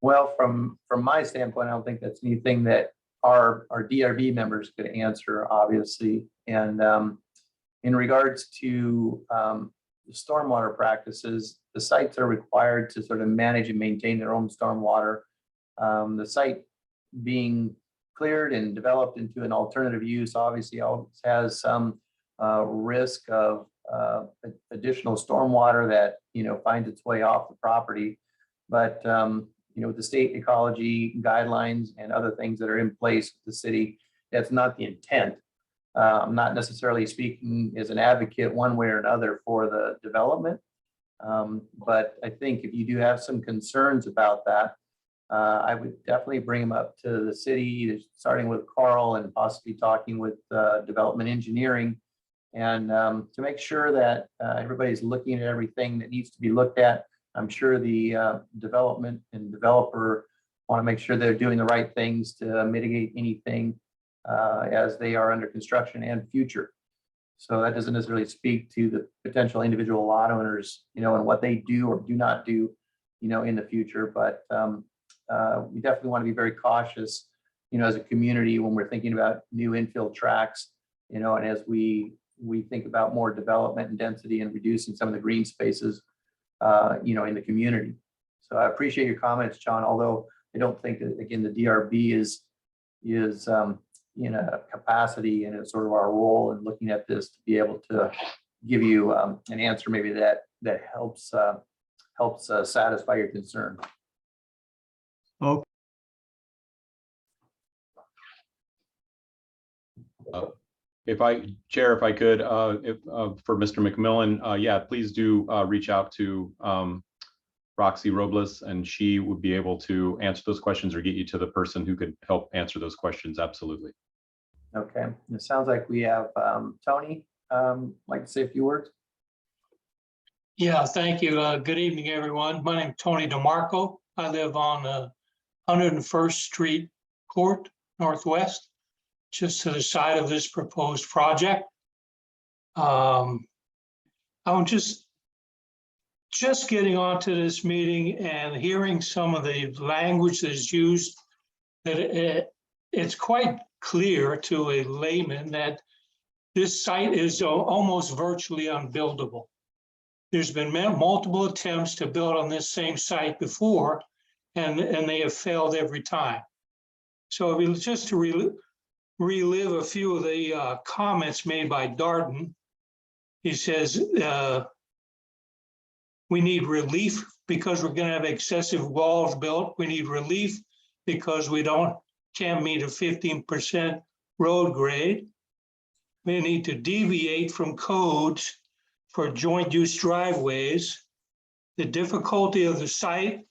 Well, from my standpoint, I don't think that's anything that our DRB members could answer, obviously. And in regards to the stormwater practices, the sites are required to sort of manage and maintain their own stormwater. The site being cleared and developed into an alternative use obviously always has some risk of additional stormwater that finds its way off the property. But with the state ecology guidelines and other things that are in place with the city, that's not the intent. I'm not necessarily speaking as an advocate one way or another for the development. But I think if you do have some concerns about that, I would definitely bring them up to the city, starting with Carl and possibly talking with development engineering, and to make sure that everybody's looking at everything that needs to be looked at. I'm sure the development and developer want to make sure they're doing the right things to mitigate anything as they are under construction and future. So that doesn't necessarily speak to the potential individual lot owners, and what they do or do not do, in the future. But we definitely want to be very cautious, as a community when we're thinking about new infill tracks, and as we think about more development and density and reducing some of the green spaces, in the community. So I appreciate your comments, John, although I don't think that, again, the DRB is in a capacity and it's sort of our role in looking at this to be able to give you an answer maybe that helps satisfy your concern. Oh, Chair, if I could, for Mr. McMillan, yeah, please do reach out to Roxy Robles, and she would be able to answer those questions or get you to the person who could help answer those questions. Absolutely. Okay, it sounds like we have Tony like to say a few words. Yeah, thank you. Good evening, everyone. My name is Tony DeMarco. I live on 101st Street Court Northwest, just to the side of this proposed project. I'm just getting onto this meeting and hearing some of the language that is used, that it's quite clear to a layman that this site is almost virtually unbuildable. There's been multiple attempts to build on this same site before, and they have failed every time. So just to relive a few of the comments made by Darden, he says, we need relief because we're going to have excessive walls built. We need relief because we can't meet a 15% road grade. We need to deviate from codes for joint use driveways. The difficulty of the site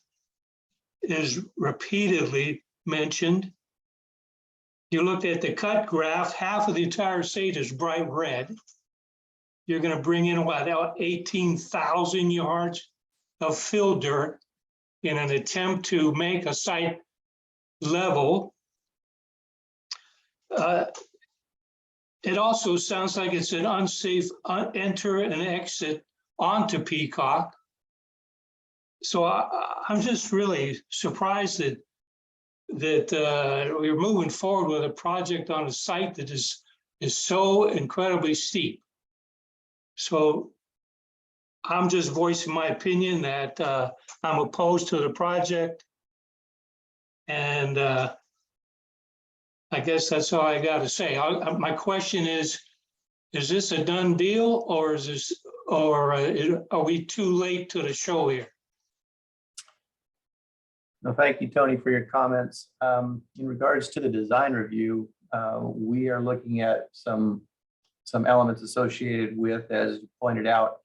is repeatedly mentioned. You looked at the cut graph, half of the entire site is bright red. You're going to bring in about 18,000 yards of fill dirt in an attempt to make a site level. It also sounds like it's an unsafe enter and exit onto Peacock. So I'm just really surprised that we're moving forward with a project on a site that is so incredibly steep. So I'm just voicing my opinion that I'm opposed to the project. And I guess that's all I got to say. My question is this a done deal, or is this, or are we too late to the show here? No, thank you, Tony, for your comments. In regards to the design review, we are looking at some elements associated with, as you pointed out,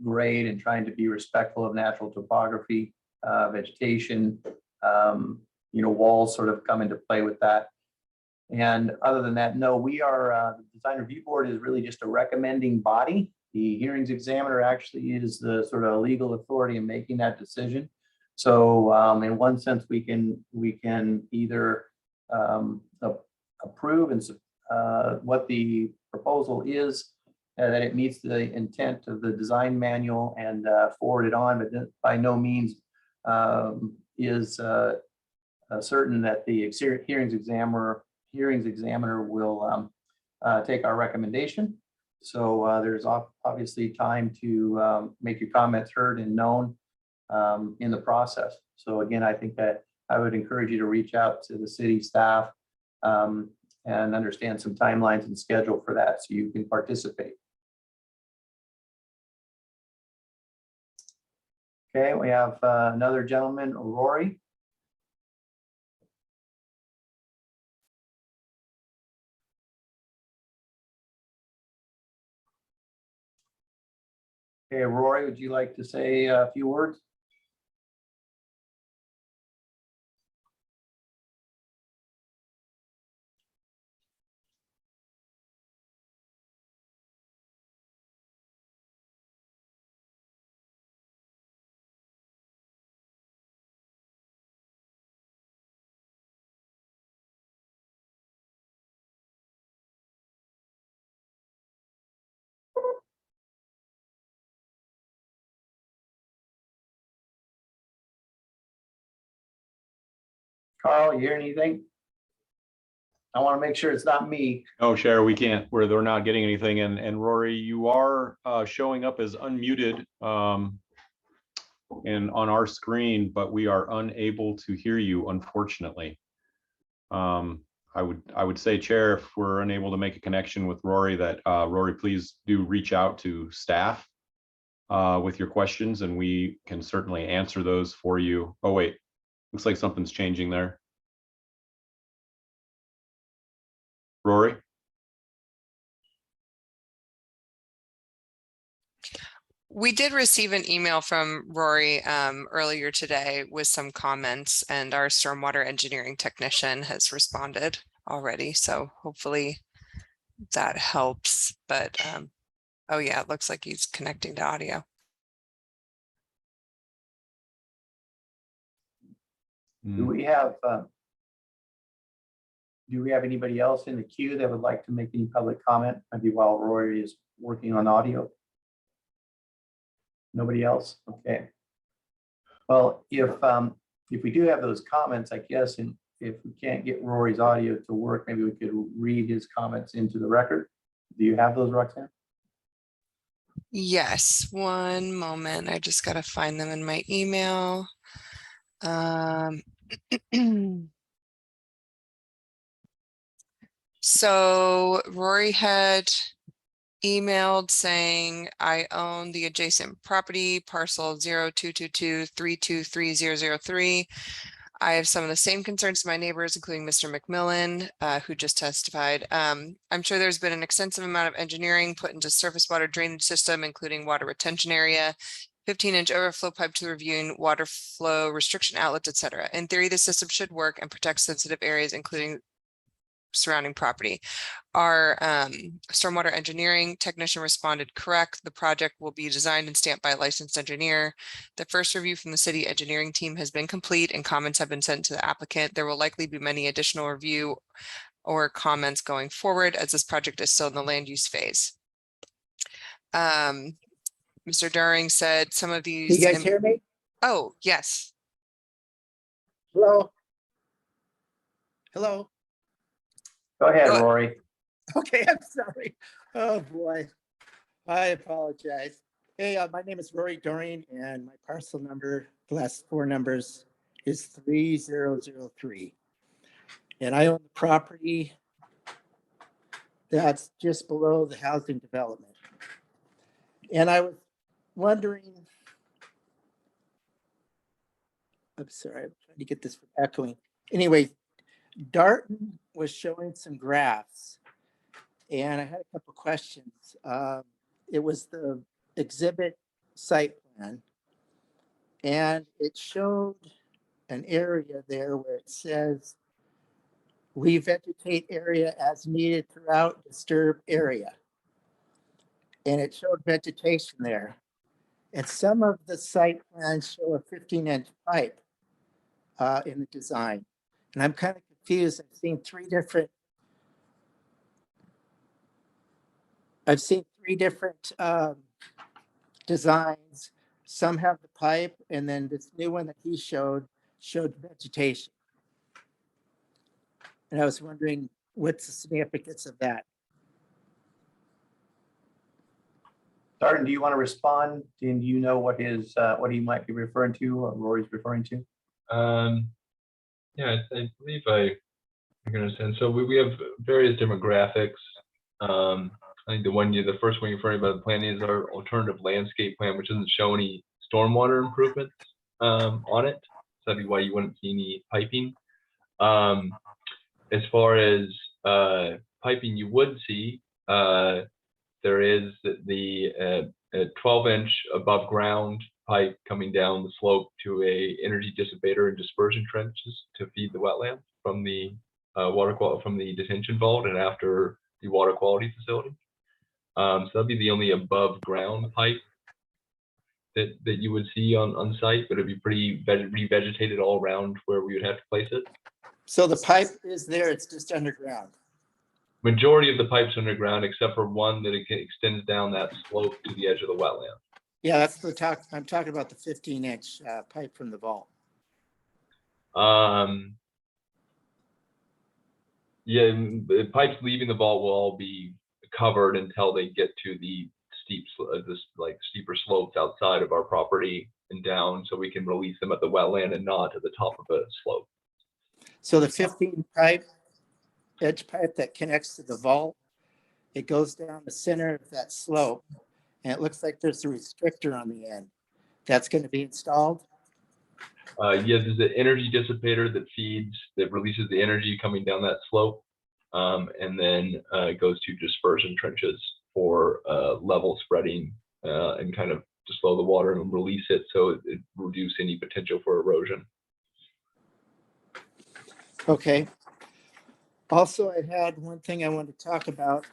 grade and trying to be respectful of natural topography, vegetation, walls sort of come into play with that. And other than that, no, we are, the design review board is really just a recommending body. The hearings examiner actually is the sort of legal authority in making that decision. So in one sense, we can either approve and what the proposal is, that it meets the intent of the design manual and forward it on, but by no means is certain that the hearings examiner will take our recommendation. So there's obviously time to make your comments heard and known in the process. So again, I think that I would encourage you to reach out to the city staff and understand some timelines and schedule for that so you can participate. Okay, we have another gentleman, Rory. Okay, Rory, would you like to say a few words? Carl, you hear anything? I want to make sure it's not me. Oh, Cher, we can't, they're not getting anything. And Rory, you are showing up as unmuted and on our screen, but we are unable to hear you, unfortunately. I would say, Chair, if we're unable to make a connection with Rory, that Rory, please do reach out to staff with your questions, and we can certainly answer those for you. Oh, wait, looks like something's changing there. Rory? We did receive an email from Rory earlier today with some comments, and our stormwater engineering technician has responded already. So hopefully that helps. But oh yeah, it looks like he's connecting to audio. Do we have anybody else in the queue that would like to make any public comment, maybe while Rory is working on audio? Nobody else? Okay. Well, if we do have those comments, I guess, and if we can't get Rory's audio to work, maybe we could read his comments into the record. Do you have those, Roxanne? Yes, one moment. I just got to find them in my email. So Rory had emailed saying, I own the adjacent property parcel 0222323003. I have some of the same concerns as my neighbors, including Mr. McMillan, who just testified. I'm sure there's been an extensive amount of engineering put into surface water drainage system, including water retention area, 15-inch overflow pipe to reviewing water flow restriction outlets, etc. In theory, the system should work and protect sensitive areas, including surrounding property. Our stormwater engineering technician responded correct. The project will be designed and stamped by a licensed engineer. The first review from the city engineering team has been complete and comments have been sent to the applicant. There will likely be many additional review or comments going forward as this project is still in the land use phase. Mr. During said some of these. Can you guys hear me? Oh, yes. Hello? Hello? Go ahead, Go- Rory. Okay, I'm sorry. Oh, boy. I apologize. Hey, my name is Rory Doreen, and my parcel number, the last four numbers, is 3003. And I own the property that's just below the housing development. And I was wondering, I'm sorry, I'm trying to get this from echoing. Anyway, Darton was showing some graphs, and I had a couple questions. It was the exhibit site plan, and it showed an area there where it says revegetate area as needed throughout disturbed area. And it showed vegetation there. And some of the site plans show a 15-inch pipe in the design. And I'm kind of confused. I've seen three different designs. Some have the pipe, and then this new one that he showed vegetation. And I was wondering, what's the significance of that? Darton, do you want to respond? Do you know what what he might be referring to, or Rory's referring to? Yeah, I believe I can understand. So we have various demographics. I think the first one you're referring about the plan is our alternative landscape plan, which doesn't show any stormwater improvements on it. So that'd be why you wouldn't see any piping. As far as piping, you would see there is the 12-inch above ground pipe coming down the slope to a energy dissipator and dispersion trenches to feed the wetland from the from the detention vault and after the water quality facility. So that'd be the only above ground pipe that you would see on site, but it'd be pretty revegetated all around where we would have to place it. So the pipe is there, it's just underground. Majority of the pipes underground, except for one that extends down that slope to the edge of the wetland. Yeah, that's the talk. I'm talking about the 15-inch pipe from the vault. Yeah, the pipes leaving the vault will all be covered until they get to the steeper slopes outside of our property and down, so we can release them at the wetland and not at the top of a slope. So the 15 edge pipe that connects to the vault, it goes down the center of that slope, and it looks like there's a restrictor on the end. That's going to be installed? Yeah, there's an energy dissipator that releases the energy coming down that slope, and then it goes to dispersion trenches for level spreading and kind of to slow the water and release it so it reduce any potential for erosion. Okay. Also, I had one thing I wanted to talk about.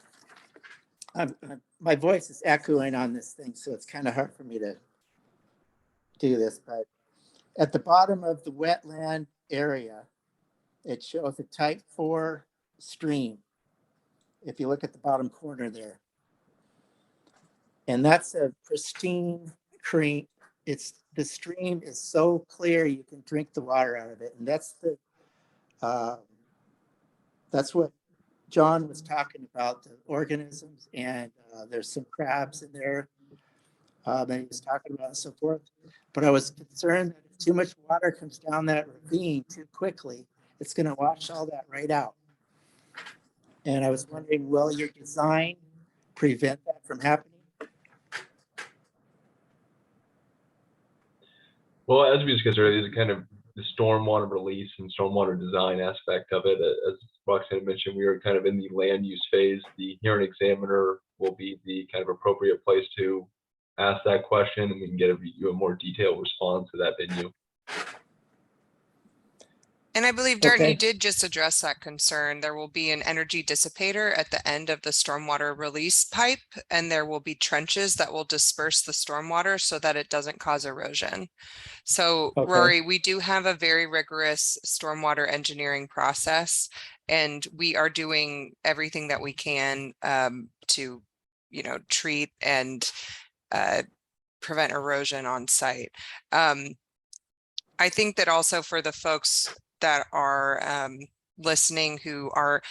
My voice is echoing on this thing, so it's kind of hard for me to do this, but at the bottom of the wetland area, it shows a type 4 stream. If you look at the bottom corner there. And that's a pristine creek. The stream is so clear you can drink the water out of it. And that's what John was talking about, the organisms, and there's some crabs in there that he was talking about and so forth. But I was concerned that if too much water comes down that ravine too quickly, it's going to wash all that right out. And I was wondering, will your design prevent that from happening? Well, as we discussed earlier, there's kind of the stormwater release and stormwater design aspect of it. As Roxanne mentioned, we are kind of in the land use phase. The hearing examiner will be the kind of appropriate place to ask that question, and we can get a more detailed response to that venue. And I believe, Darton, Okay. you did just address that concern. There will be an energy dissipator at the end of the stormwater release pipe, and there will be trenches that will disperse the stormwater so that it doesn't cause erosion. So, Okay. Rory, we do have a very rigorous stormwater engineering process, and we are doing everything that we can to, treat and prevent erosion on site. I think that also for the folks that are listening who are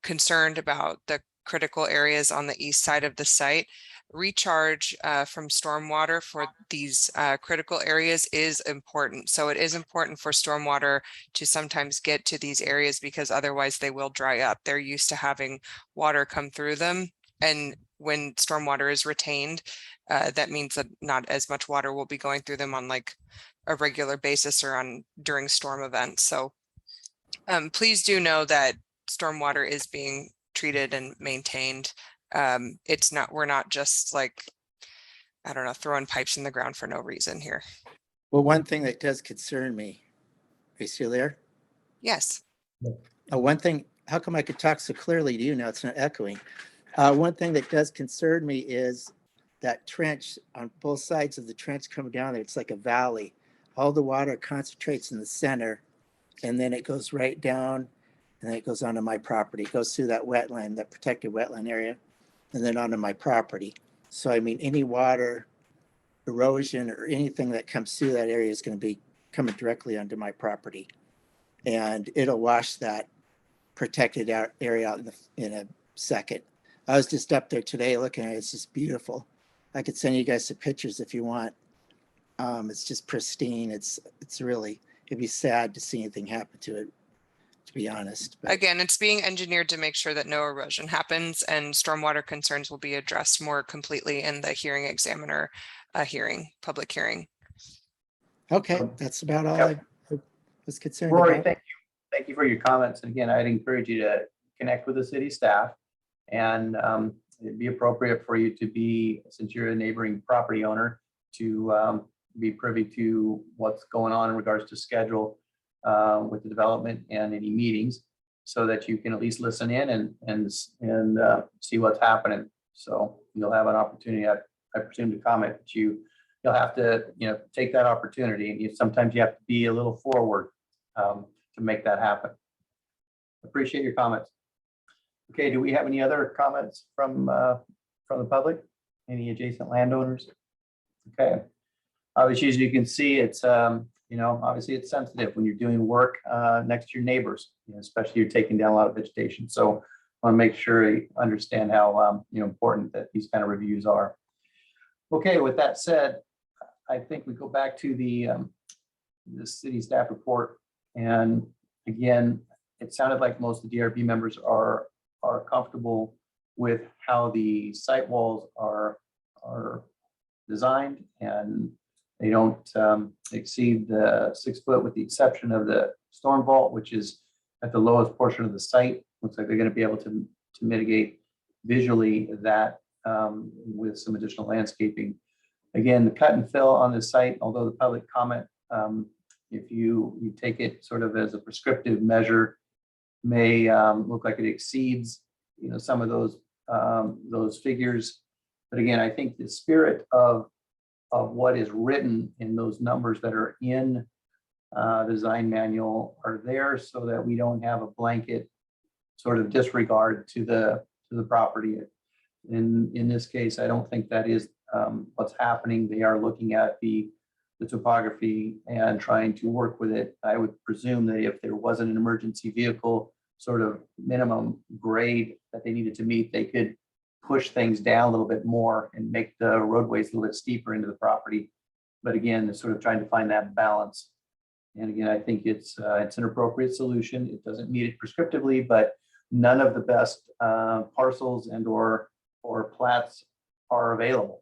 concerned about the critical areas on the east side of the site, recharge from stormwater for these critical areas is important. So it is important for stormwater to sometimes get to these areas because otherwise they will dry up. They're used to having water come through them. And when stormwater is retained, that means that not as much water will be going through them on like a regular basis or on during storm events. So please do know that stormwater is being treated and maintained. We're not just like, I don't know, throwing pipes in the ground for no reason here. Well, one thing that does concern me, are you still there? Yes. One thing, how come I could talk so clearly to you now? It's not echoing. One thing that does concern me is that trench on both sides of the trench coming down there. It's like a valley. All the water concentrates in the center, and then it goes right down, and then it goes onto my property. It goes through that wetland, that protected wetland area, and then onto my property. So, I mean, any water erosion or anything that comes through that area is going to be coming directly onto my property. And it'll wash that protected area out in a second. I was just up there today looking at it. It's just beautiful. I could send you guys some pictures if you want. It's just pristine. It's really, it'd be sad to see anything happen to it, to be honest. But Again, it's being engineered to make sure that no erosion happens, and stormwater concerns will be addressed more completely in the hearing examiner public hearing. okay, that's about all Yep. I was concerned Rory, about. thank you. Thank you for your comments. And again, I'd encourage you to connect with the city staff, and it'd be appropriate for you to be, since you're a neighboring property owner, to be privy to what's going on in regards to schedule with the development and any meetings, so that you can at least listen in and see what's happening. So you'll have an opportunity, I presume, to comment, but you'll have to, take that opportunity, and sometimes you have to be a little forward to make that happen. Appreciate your comments. Okay, do we have any other comments from the public? Any adjacent landowners? Okay. Obviously, as you can see, it's obviously it's sensitive when you're doing work next to your neighbors, especially you're taking down a lot of vegetation. So I want to make sure you understand how important that these kind of reviews are. Okay, with that said, I think we go back to the city staff report. And again, it sounded like most of the DRB members are comfortable with how the site walls are designed, and they don't exceed the 6 foot, with the exception of the storm vault, which is at the lowest portion of the site. Looks like they're going to be able to mitigate visually that with some additional landscaping. Again, the cut and fill on the site, although the public comment, if you take it sort of as a prescriptive measure, may look like it exceeds some of those figures. But again, I think the spirit of what is written in those numbers that are in the design manual are there, so that we don't have a blanket sort of disregard to the property. In this case, I don't think that is what's happening. They are looking at the topography and trying to work with it. I would presume that if there wasn't an emergency vehicle sort of minimum grade that they needed to meet, they could push things down a little bit more and make the roadways a little bit steeper into the property. But again, they're sort of trying to find that balance. And again, I think it's an appropriate solution. It doesn't meet it prescriptively, but none of the best parcels and or plats are available.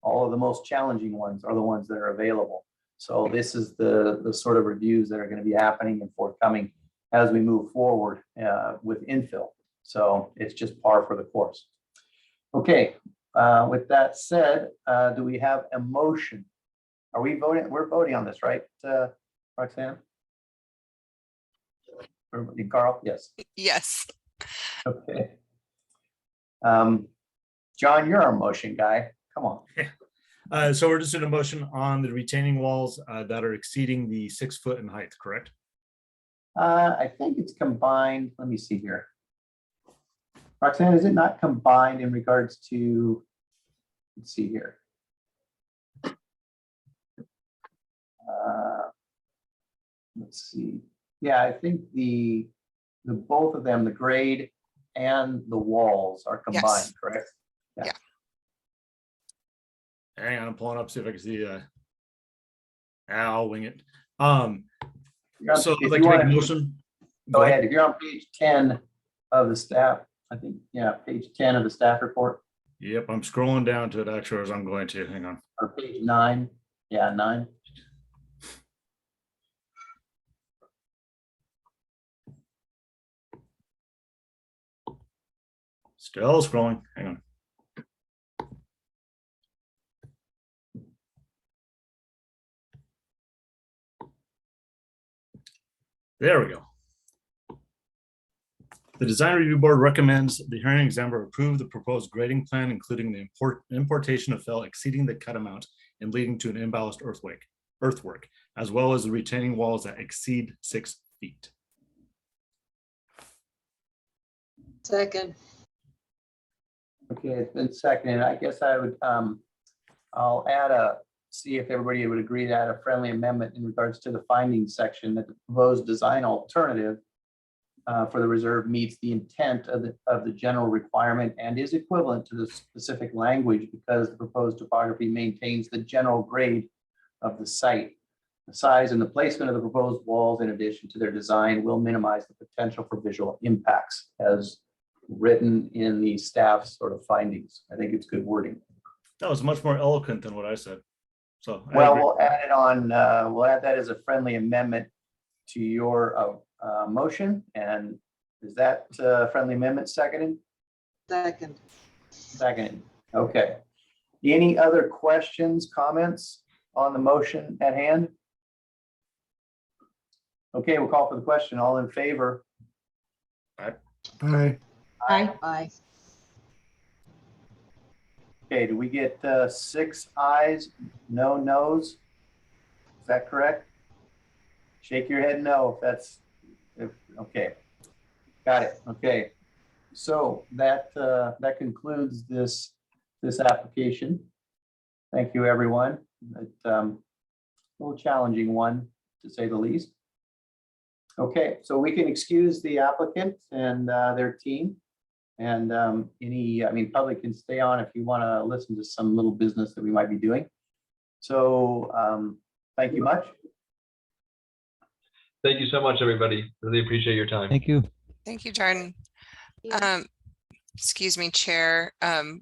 All of the most challenging ones are the ones that are available. So this is the sort of reviews that are going to be happening and forthcoming as we move forward with infill. So it's just par for the course. Okay, with that said, do we have a motion? Are we voting? We're voting on this, right, Roxanne? Carl? Yes. Yes. Okay. John, you're our motion guy. Come on. So we're just in a motion on the retaining walls that are exceeding the 6 foot in height, correct? I think it's combined. Let me see here. Roxanne, is it not combined in regards to, let's see here. Let's see. Yeah, I think the both of them, the grade and the walls, are combined, Yes. correct? Yeah. Hang on, I'm pulling up, see if I can see. I'll wing it. So I'd If like you to make a wanna- motion. Go ahead. If you're on page 10 of the staff, I think, yeah, page 10 of the staff report, Yep, I'm scrolling down to it actually as I'm going to. Hang on. or page 9. Yeah, 9. Still scrolling. Hang on. There we go. The design review board recommends the hearing examiner approve the proposed grading plan, including the importation of fill exceeding the cut amount and leading to an imbalanced earthwork, as well as the retaining walls that exceed 6 feet. Second. Okay, it's been seconded. I guess I would, I'll see if everybody would agree to add a friendly amendment in regards to the findings section that the proposed design alternative for the reserve meets the intent of the general requirement and is equivalent to the specific language because the proposed topography maintains the general grade of the site. The size and the placement of the proposed walls in addition to their design will minimize the potential for visual impacts as written in the staff's sort of findings. I think it's good wording. That was much more eloquent than what I said. So Well, we'll add it on, we'll add that as a friendly amendment to your motion. And is that friendly amendment seconded? Second. Seconded. Okay. Any other questions, comments on the motion at hand? Okay, we'll call for the question. All in favor? Aye. Aye. Aye. Okay, do we get 6 ayes, no nos? Is that correct? Shake your head no if that's, okay. Got it, okay. So that concludes this application. Thank you, everyone. It's a little challenging one, to say the least. Okay, so we can excuse the applicant and their team. And public can stay on if you want to listen to some little business that we might be doing. So thank you much. Thank you so much, everybody. Really appreciate your time. Thank you. Thank you, Jordan. Excuse me, Chair.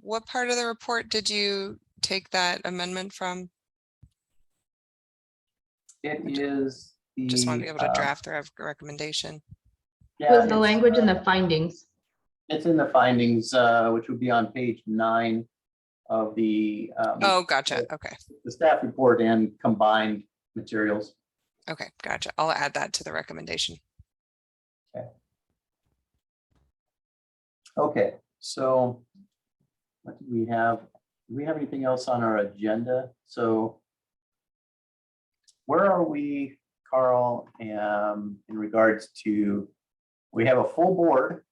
What part of the report did you take that amendment from? It is the. Just want to be able to draft the recommendation. Yeah, Was the language in the findings? It's in the findings, which would be on page 9 of the. Oh, gotcha. Okay. The staff report and combined materials. Okay, gotcha. I'll add that to the recommendation. Okay, so what do we have? Do we have anything else on our agenda? So where are we, Carl, in regards to, we have a full board.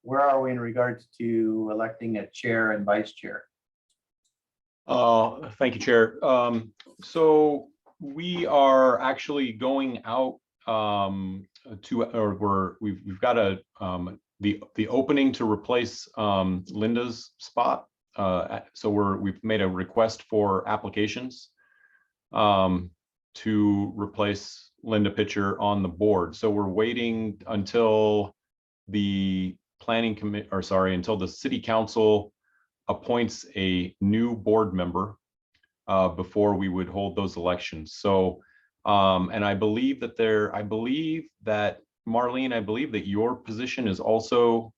Where are we in regards to electing a chair and vice chair? Thank you, Chair. So we are actually going out we've got the opening to replace Linda's spot. So we've made a request for applications to replace Linda Pitcher on the board. So we're waiting until the until the city council appoints a new board member before we would hold those elections. So and I believe that Marlene, I believe that your position is also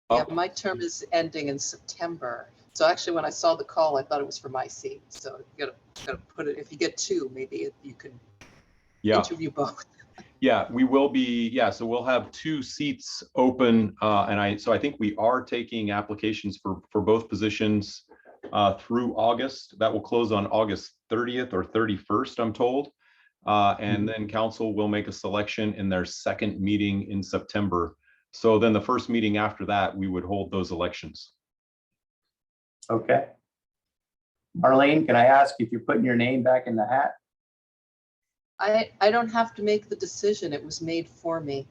up. Yeah, my term is ending in September. So actually, when I saw the call, I thought it was for my seat. So you gotta put it, if you get 2, maybe you can interview both. Yeah, we will be. Yeah, so we'll have 2 seats open, and I think we are taking applications for both positions through August. That will close on August 30th or 31st, I'm told. And then council will make a selection in their second meeting in September. So then the first meeting after that, we would hold those elections. Okay. Marlene, can I ask if you're putting your name back in the hat? I don't have to make the decision. It was made for me.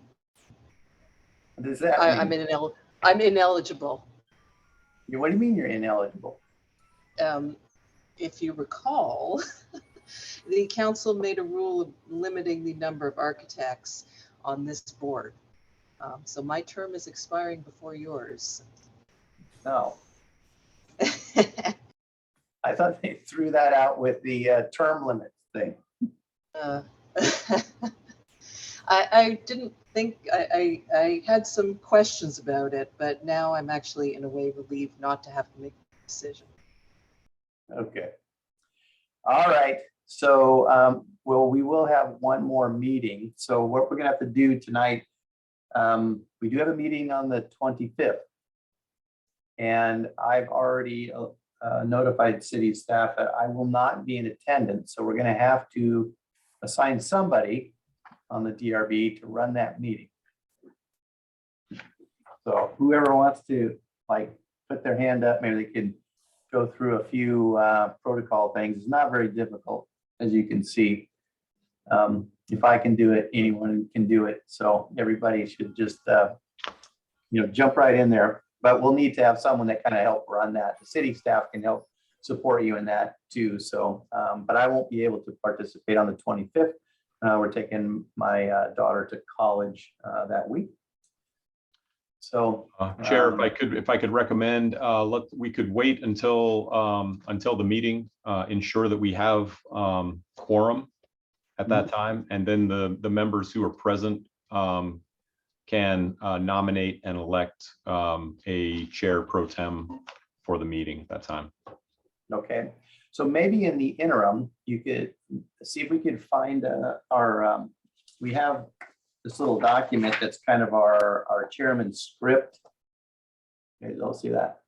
What does that mean? I'm ineligible. What do you mean you're ineligible? if you recall, the council made a rule of limiting the number of architects on this board. So my term is expiring before yours. No, I thought they threw that out with the term limit thing. I didn't think, I had some questions about it, but now I'm actually in a way relieved not to have to make a decision. Okay. All right. So, well, we will have one more meeting. So what we're gonna have to do tonight, we do have a meeting on the 25th. And I've already notified city staff that I will not be in attendance. So we're gonna have to assign somebody on the DRB to run that meeting. So whoever wants to like put their hand up, maybe they can go through a few protocol things. It's not very difficult, as you can see. If I can do it, anyone can do it. So everybody should just jump right in there. But we'll need to have someone that kind of help run that. The city staff can help support you in that too. So, but I won't be able to participate on the 25th. We're taking my daughter to college that week. So, Chair, if I could recommend, we could wait until the meeting, ensure that we have quorum at that time, and then the members who are present can nominate and elect a chair pro tem for the meeting at that time. okay. So maybe in the interim, you could see if we could find we have this little document that's kind of our chairman's script. Okay, you'll see that.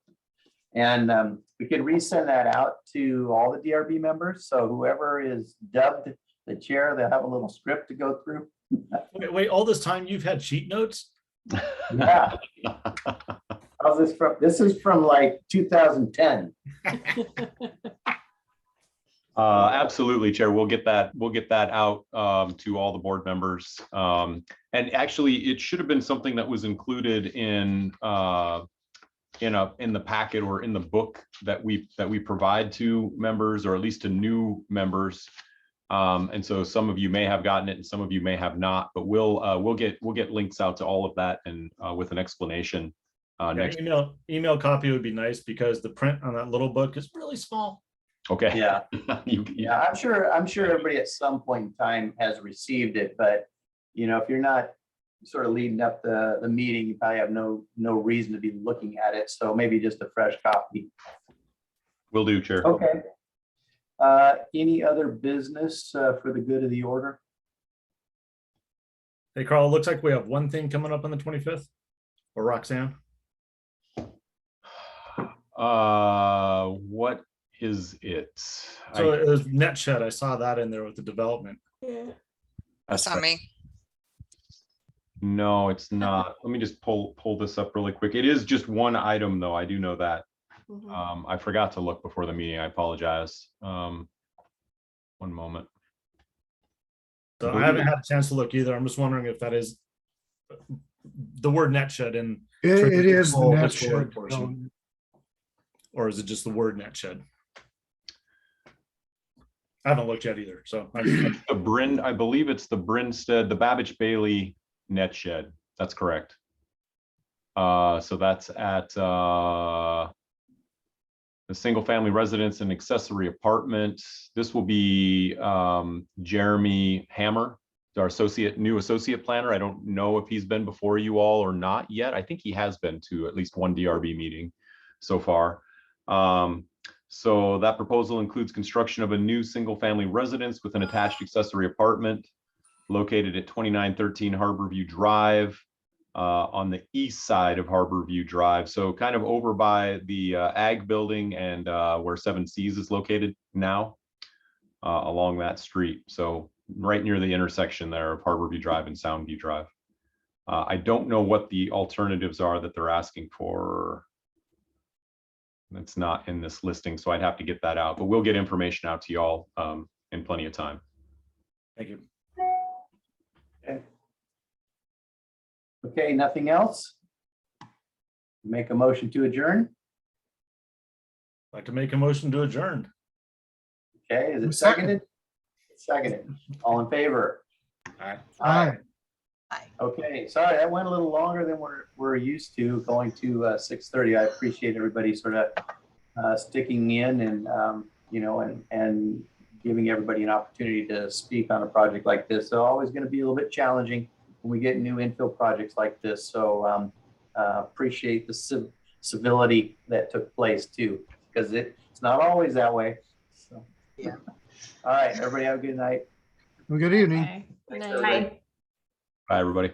And we could resend that out to all the DRB members. So whoever is dubbed the chair, they'll have a little script to go through. Wait, all this time you've had sheet notes? Yeah. How's this from? This is from like 2010. Absolutely, Chair. We'll get that out to all the board members. And actually, it should have been something that was included in the packet or in the book that we provide to members, or at least to new members. And so some of you may have gotten it and some of you may have not, but we'll get links out to all of that and with an explanation next. Email copy would be nice because the print on that little book is really small. Okay. Yeah. Yeah, I'm sure everybody at some point in time has received it, but if you're not sort of leading up the meeting, you probably have no reason to be looking at it. So maybe just a fresh copy. Will do, Chair. Okay. Any other business for the good of the order? Hey, Carl, it looks like we have one thing coming up on the 25th. Or Roxanne? What is it? So it was net shed. I saw that in there with the development. That's not me. No, it's not. Let me just pull this up really quick. It is just one item, though. I do know that. I forgot to look before the meeting. I apologize. One moment. So I haven't had a chance to look either. I'm just wondering if that is the word net shed in. It is the net this whole shed. portion. Or is it just the word net shed? I haven't looked yet either. So I believe it's the Brinstead, the Babbage Bailey net shed. That's correct. So that's at the single family residence and accessory apartment. This will be Jeremy Hammer, our new associate planner. I don't know if he's been before you all or not yet. I think he has been to at least one DRB meeting so far. So that proposal includes construction of a new single family residence with an attached accessory apartment located at 2913 Harborview Drive on the east side of Harborview Drive. So kind of over by the ag building and where 7 Seas is located now along that street. So right near the intersection there of Harborview Drive and Soundview Drive. I don't know what the alternatives are that they're asking for. It's not in this listing, so I'd have to get that out, but we'll get information out to y'all in plenty of time. thank you. Okay, nothing else? Make a motion to adjourn? I'd like to make a motion to adjourn. Okay, is it Who's second? seconded? Seconded. All in favor? Aye. Aye. Okay, sorry, that went a little longer than we're used to, going to 6:30. I appreciate everybody sort of sticking in and, you know, and giving everybody an opportunity to speak on a project like this. So always going to be a little bit challenging when we get new infill projects like this. So appreciate the civility that took place too, because it's not always that way. So, Yeah. All right, everybody have a good night. Well, good evening. Okay. Thanks, Night. everybody. Bye. Bye, everybody.